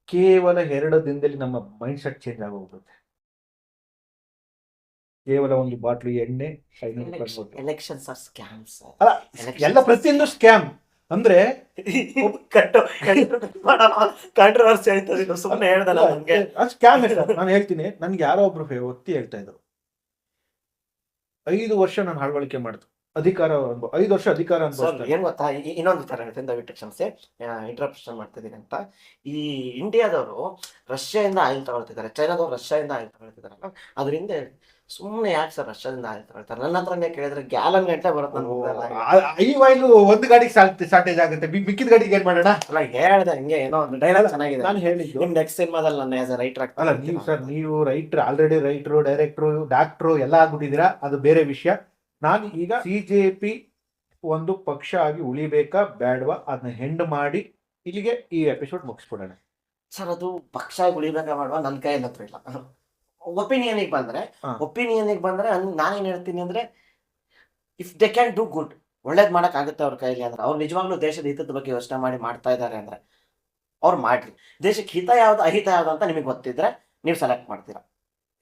ಕೇವಲ 2 ದಿನದಲ್ಲಿ ನಮ್ಮ ಮೈಂಡ್ ಸೆಟ್ ಚೇಂಜ್ ಆಗೋಗ್ಬಿಡುತ್ತೆ. ಕೇವಲ ಒಂದು ಬಾಟ್ಲಿ ಎಣ್ಣೆ, ಎಲೆಕ್ಷನ್ಸ್ ಆರ್ ಸ್ಕ್ಯಾಮ್ಸ್. ಎಲ್ಲ ಪ್ರತಿಯೊಂದು ಸ್ಕ್ಯಾಮ್. ಅಂದ್ರೆ ಕಾಂಟ್ರವರ್ಸಿ ಆಯ್ತು, ಸುಮ್ಮನೆ ಹೇಳ್ದಲ್ಲ ನಮ್ಗೆ ಸ್ಕ್ಯಾಮ್. ನಾನು ಹೇಳ್ತೀನಿ, ನನ್ಗೆ ಯಾರೋ ಒಬ್ರು ವ್ಯಕ್ತಿ ಹೇಳ್ತಾ ಇದ್ರು, 5 ವರ್ಷ ನಾನು ಆಳ್ವಳಿಕೆ ಮಾಡ್ತು, ಅಧಿಕಾರ 5 ವರ್ಷ ಅಧಿಕಾರ ಅಂತ. ಏನ್ ಗೊತ್ತಾ, ಇನ್ನೊಂದು ವಿಚಾರ ಹೇಳ್ತೀನಿ, ದಯವಿಟ್ಟು ಕ್ಷಮಿಸಿ, ಇಂಟರಪ್ಷನ್ ಮಾಡ್ತಿದ್ದೀನಿ ಅಂತ. ಈ ಇಂಡಿಯಾದವರು ರಷ್ಯಾದಿಂದ ಆಯಿಲ್ ತಗೊಳ್ತಿದ್ದಾರೆ, ಚೈನಾದವ್ರು ರಷ್ಯಾದಿಂದ ಆಯಿಲ್ ತಗೊಳ್ತಿದಾರಲ್ಲ, ಅದರಿಂದ ಸುಮ್ಮನೆ ಯಾಕೆ ಸರ್ ರಷ್ಯಾದಿಂದ ಆಯಿಲ್ ತಗೊಳ್ತಾರೆ? ನನ್ನ ಹತ್ರನೇ ಕೇಳಿದ್ರೆ ಗ್ಯಾಲನ್ ಗಂಟೆ ಬರುತ್ತೆ. ಈ ಆಯಿಲ್ ಒಂದು ಗಾಡಿಗೆ ಶಾರ್ಟೇಜ್ ಆಗುತ್ತೆ, ಮಿಕ್ಕಿದ ಗಾಡಿಗೆ ಏನ್ ಮಾಡೋಣ? ಅಲ್ಲ, ಹೇಳ್ದೆ ಹಂಗೆ, ಏನೋ ಒಂದು ಡೈಲಾಗ್ ಚೆನ್ನಾಗಿದೆ. ನಾನು ಹೇಳಿದ್ದು ನಿಮ್ ನೆಕ್ಸ್ಟ್ ಸಿನಿಮಾದಲ್ಲಿ ನನ್ನ ಆಸ್ ಎ ರೈಟರ್ ಅಲ್ಲ, ನೀವು ಸರ್, ನೀವು ರೈಟರ್, ಆಲ್ರೆಡಿ ರೈಟರು, ಡೈರೆಕ್ಟ್ರು, ಡಾಕ್ಟ್ರು ಎಲ್ಲ ಆಗ್ಬಿಟ್ಟಿದ್ದೀರಾ, ಅದು ಬೇರೆ ವಿಷಯ. ನಾನು ಈಗ CJP ಒಂದು ಪಕ್ಷ ಆಗಿ ಉಳಿಬೇಕಾ ಬೇಡವಾ ಅದನ್ನ ಹೆಂಡ್ ಮಾಡಿ ಇಲ್ಲಿಗೆ ಈ ಎಪಿಸೋಡ್ ಮುಗಿಸ್ಬಿಡೋಣ ಸರ್. ಅದು ಪಕ್ಷ ಉಳಿಬೇಕಾ ಮಾಡುವ ನನ್ನ ಕೈಯಲ್ಲಿ ಹತ್ರ ಇಲ್ಲ. ಒಪಿನಿಯನಿಗೆ ಬಂದ್ರೆ ನಾನೇನ್ ಹೇಳ್ತೀನಿ ಅಂದ್ರೆ, if they can do good, ಒಳ್ಳೇದ್ ಮಾಡಕ್ ಆಗುತ್ತೆ ಅವ್ರ ಕೈಲಿ ಅಂದ್ರೆ, ಅವ್ರು ನಿಜವಾಗ್ಲೂ ದೇಶದ ಹಿತದ ಬಗ್ಗೆ ಯೋಚನೆ ಮಾಡಿ ಮಾಡ್ತಾ ಇದ್ದಾರೆ ಅಂದ್ರೆ ಅವ್ರು ಮಾಡ್ಲಿ. ದೇಶಕ್ಕೆ ಹಿತ ಯಾವ್ದು ಅಹಿತ ಯಾವ್ದು ಅಂತ ನಿಮಗೆ ಗೊತ್ತಿದ್ರೆ ನೀವು ಸೆಲೆಕ್ಟ್ ಮಾಡ್ತೀರಾ,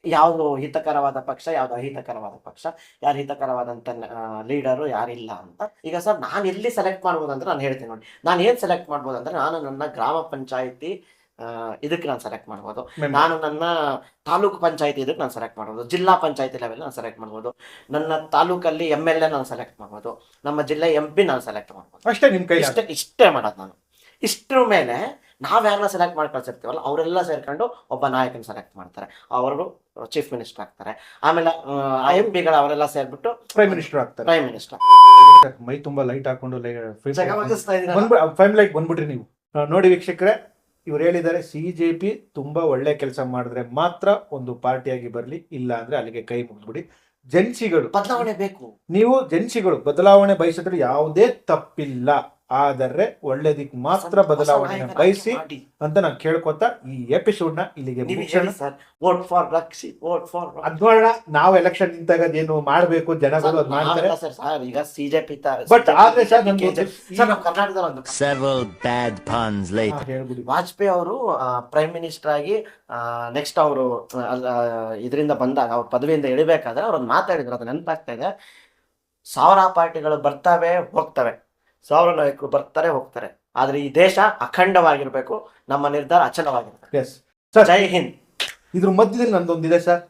ಯಾವ್ದು ಹಿತಕರವಾದ ಪಕ್ಷ, ಯಾವ್ದು ಅಹಿತಕರವಾದ ಪಕ್ಷ, ಯಾರು ಹಿತಕರವಾದಂತ ಲೀಡರು, ಯಾರಿಲ್ಲ ಅಂತ. ಈಗ ಸರ್, ನಾನು ಎಲ್ಲಿ ಸೆಲೆಕ್ಟ್ ಮಾಡ್ಬೋದು ಅಂದ್ರೆ ನಾನು ಹೇಳ್ತೀನಿ ನೋಡಿ. ನಾನು ಏನ್ ಸೆಲೆಕ್ಟ್ ಮಾಡ್ಬೋದು ಅಂದ್ರೆ, ನಾನು ನನ್ನ ಗ್ರಾಮ ಪಂಚಾಯತಿ ಇದಕ್ಕೆ ನಾನು ಸೆಲೆಕ್ಟ್ ಮಾಡ್ಬೋದು, ನಾನು ನನ್ನ ತಾಲೂಕು ಪಂಚಾಯತಿ ಇದಕ್ಕೆ ನಾನು ಸೆಲೆಕ್ಟ್ ಮಾಡ್ಬೋದು, ಜಿಲ್ಲಾ ಪಂಚಾಯತಿ ಲೆವೆಲ್ ನಾನು ಸೆಲೆಕ್ಟ್ ಮಾಡ್ಬೋದು, ನನ್ನ ತಾಲೂಕಲ್ಲಿ MLA ನಾನು ಸೆಲೆಕ್ಟ್ ಮಾಡ್ಬೋದು, ನಮ್ಮ ಜಿಲ್ಲೆ MP ನಾನು ಸೆಲೆಕ್ಟ್ ಮಾಡ್ಬೋದು. ಅಷ್ಟೇ ನಿಮ್ ಕೈ ಇಷ್ಟೇ ಮಾಡೋದು ನಾನು. ಇಷ್ಟ್ರ ಮೇಲೆ ನಾವ್ಯಾರನ್ನ ಸೆಲೆಕ್ಟ್ ಮಾಡಿ ಕಳ್ಸಿರ್ತೀವಲ್ಲ, ಅವರೆಲ್ಲ ಸೇರ್ಕೊಂಡು ಒಬ್ಬ ನಾಯಕನ ಸೆಲೆಕ್ಟ್ ಮಾಡ್ತಾರೆ, ಅವರು ಚೀಫ್ ಮಿನಿಸ್ಟರ್ ಆಗ್ತಾರೆ. ಆಮೇಲೆ MP ಅವರೆಲ್ಲ ಸೇರ್ಬಿಟ್ಟು ಪ್ರೈಮ್ ಮಿನಿಸ್ಟರ್ ಆಗ್ತಾರೆ. ಮೈ ತುಂಬಾ ಲೈಟ್ ಹಾಕೊಂಡು ಫೈಮ್ ಲೈಟ್ ಬಂದ್ಬಿಟ್ರಿ ನೀವು. ನೋಡಿ ವೀಕ್ಷಕರೇ, ಇವ್ರು ಹೇಳಿದ್ದಾರೆ CJP ತುಂಬಾ ಒಳ್ಳೆ ಕೆಲಸ ಮಾಡಿದ್ರೆ ಮಾತ್ರ ಒಂದು ಪಾರ್ಟಿಯಾಗಿ ಬರ್ಲಿ, ಇಲ್ಲ ಅಂದ್ರೆ ಅಲ್ಲಿಗೆ ಕೈ ಮುಗಿದ್ಬಿಡಿ. ಜೆನ್ಸಿಗಳು ಬದಲಾವಣೆ ಬೇಕು. ನೀವು ಜೆನ್ಸಿಗಳು ಬದಲಾವಣೆ ಬಯಸಿದ್ರೆ ಯಾವುದೇ ತಪ್ಪಿಲ್ಲ, ಆದರೆ ಒಳ್ಳೇದಿಕ್ ಮಾತ್ರ ಬದಲಾವಣೆ ಬಯಸಿ ಅಂತ ನಾನು ಕೇಳ್ಕೊತಾ ಈ ಎಪಿಸೋಡ್ ನ ಇಲ್ಲಿಗೆ ನೋಡೋಣ. ನಾವು ಎಲೆಕ್ಷನ್ ನಿಂತಾಗ ಏನು ಮಾಡ್ಬೇಕು ಜನಗಳು ಅದ್ ಮಾಡ್ತಾರೆ. ಈಗ CJP ಬಟ್ ಆದ್ರೆ ಸರ್, ವಾಜಪೇಯಿ ಅವರು ಪ್ರೈಮ್ ಮಿನಿಸ್ಟರ್ ಆಗಿ ನೆಕ್ಸ್ಟ್ ಅವರು ಇದರಿಂದ ಬಂದಾಗ, ಅವ್ರ ಪದವಿಯಿಂದ ಇಳಿಬೇಕಾದ್ರೆ ಅವ್ರೊಂದು ಮಾತಾಡಿದ್ರು, ಅದು ನೆನಪಾಗ್ತಾ ಇದೆ. 1000 ಪಾರ್ಟಿಗಳು ಬರ್ತವೆ ಹೋಗ್ತವೆ, 1000 ನಾಯಕರು ಬರ್ತಾರೆ ಹೋಗ್ತಾರೆ, ಆದ್ರೆ ಈ ದೇಶ ಅಖಂಡವಾಗಿರ್ಬೇಕು, ನಮ್ಮ ನಿರ್ಧಾರ ಅಚಲವಾಗಿರ್ಬೇಕು. ಜೈ ಹಿಂದ್. ಇದ್ರ ಮಧ್ಯದಲ್ಲಿ ನಂದೊಂದಿದೆ ಸರ್.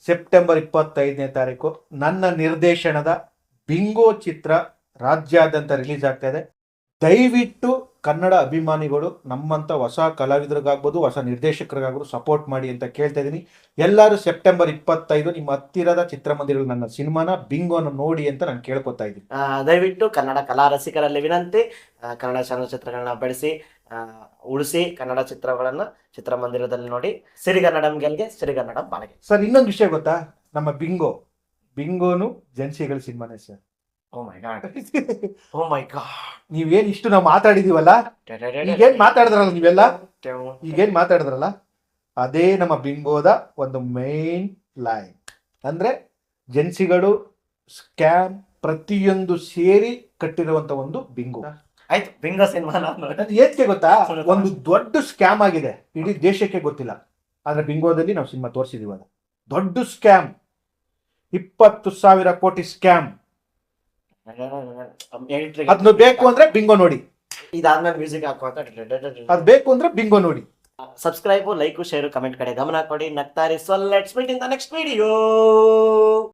ಸೆಪ್ಟೆಂಬರ್ 25ನೇ ತಾರೀಕು ನನ್ನ ನಿರ್ದೇಶನದ ಬಿಂಗೋ ಚಿತ್ರ ರಾಜ್ಯಾದ್ಯಂತ ರಿಲೀಸ್ ಆಗ್ತಾ ಇದೆ. ದಯವಿಟ್ಟು ಕನ್ನಡ ಅಭಿಮಾನಿಗಳು, ನಮ್ಮಂತ ಹೊಸ ಕಲಾವಿದರಿಗಾಗ್ಬೋದು, ಹೊಸ ನಿರ್ದೇಶಕರಿಗಾಗ್ಬೋದು ಸಪೋರ್ಟ್ ಮಾಡಿ ಅಂತ ಕೇಳ್ತಾ ಇದೀನಿ. ಎಲ್ಲರೂ ಸೆಪ್ಟೆಂಬರ್ 25 ನಿಮ್ಮ ಹತ್ತಿರದ ಚಿತ್ರಮಂದಿರಗಳು ನನ್ನ ಸಿನಿಮಾನ ಬಿಂಗೋನ ನೋಡಿ ಅಂತ ನಾನು ಕೇಳ್ಕೊತಾ ಇದ್ದೀನಿ. ದಯವಿಟ್ಟು ಕನ್ನಡ ಕಲಾ ರಸಿಕರಲ್ಲಿ ವಿನಂತಿ, ಕನ್ನಡ ಚಲನಚಿತ್ರಗಳನ್ನ ಬೆಳೆಸಿ ಉಳಿಸಿ, ಕನ್ನಡ ಚಿತ್ರಗಳನ್ನ ಚಿತ್ರಮಂದಿರದಲ್ಲಿ ನೋಡಿ. ಸಿರಿಗನ್ನಡಂ ಗೆಲ್ಗೆ, ಸಿರಿಗನ್ನಡಂ ಬಾಳಿಗೆ. ಸರ್, ಇನ್ನೊಂದು ವಿಷಯ ಗೊತ್ತಾ, ನಮ್ಮ ಬಿಂಗೋನು ಜೆನ್ಸಿಗಳ ಸಿನಿಮಾನೇ ಸರ್. ಓ ಮೈ ಗಾಡ್ ನೀವೇನ್ ಇಷ್ಟು ನಾವು ಮಾತಾಡಿದೀವಲ್ಲ, ಈಗೇನ್ ಮಾತಾಡಿದ್ರಲ್ಲ ನೀವೆಲ್ಲ, ಈಗೇನ್ ಮಾತಾಡಿದ್ರಲ್ಲ, ಅದೇ ನಮ್ಮ ಬಿಂಗೋದ ಒಂದು ಮೈನ್ ಲೈನ್. ಅಂದ್ರೆ ಜೆನ್ಸಿಗಳು, ಸ್ಕ್ಯಾಮ್ ಪ್ರತಿಯೊಂದು ಸೇರಿ ಕಟ್ಟಿರುವಂತ ಒಂದು ಬಿಂಗೋ. ಆಯ್ತು ಬಿಂಗೋ ಸಿನಿಮಾ ಅದು ಏತ್ಗೆ ಗೊತ್ತಾ, ಒಂದು ದೊಡ್ಡ ಸ್ಕ್ಯಾಮ್ ಆಗಿದೆ, ಇಡೀ ದೇಶಕ್ಕೆ ಗೊತ್ತಿಲ್ಲ. ಆದ್ರೆ ಬಿಂಗೋದಲ್ಲಿ ನಾವು ಸಿನಿಮಾ ತೋರಿಸಿದೀವಿ. ಅದು ದೊಡ್ಡ ಸ್ಕ್ಯಾಮ್, 20,000 ಕೋಟಿ ಸ್ಕ್ಯಾಮ್. ಅದ್ನ ಬೇಕು ಅಂದ್ರೆ ಬಿಂಗೋ ನೋಡಿ, ಇದಾದ್ಮೇಲೆ ಮ್ಯೂಸಿಕ್ ಹಾಕುವಂತ. ಅದ್ ಬೇಕು ಅಂದ್ರೆ ಬಿಂಗೋ ನೋಡಿ. ಸಬ್ಸ್ಕ್ರೈಬ್, ಲೈಕ್, ಶೇರ್, ಕಮೆಂಟ್ ಕಡೆ ಗಮನ ಕೊಡಿ. ನಗ್ತಾರೆ. So let's meet in the next video.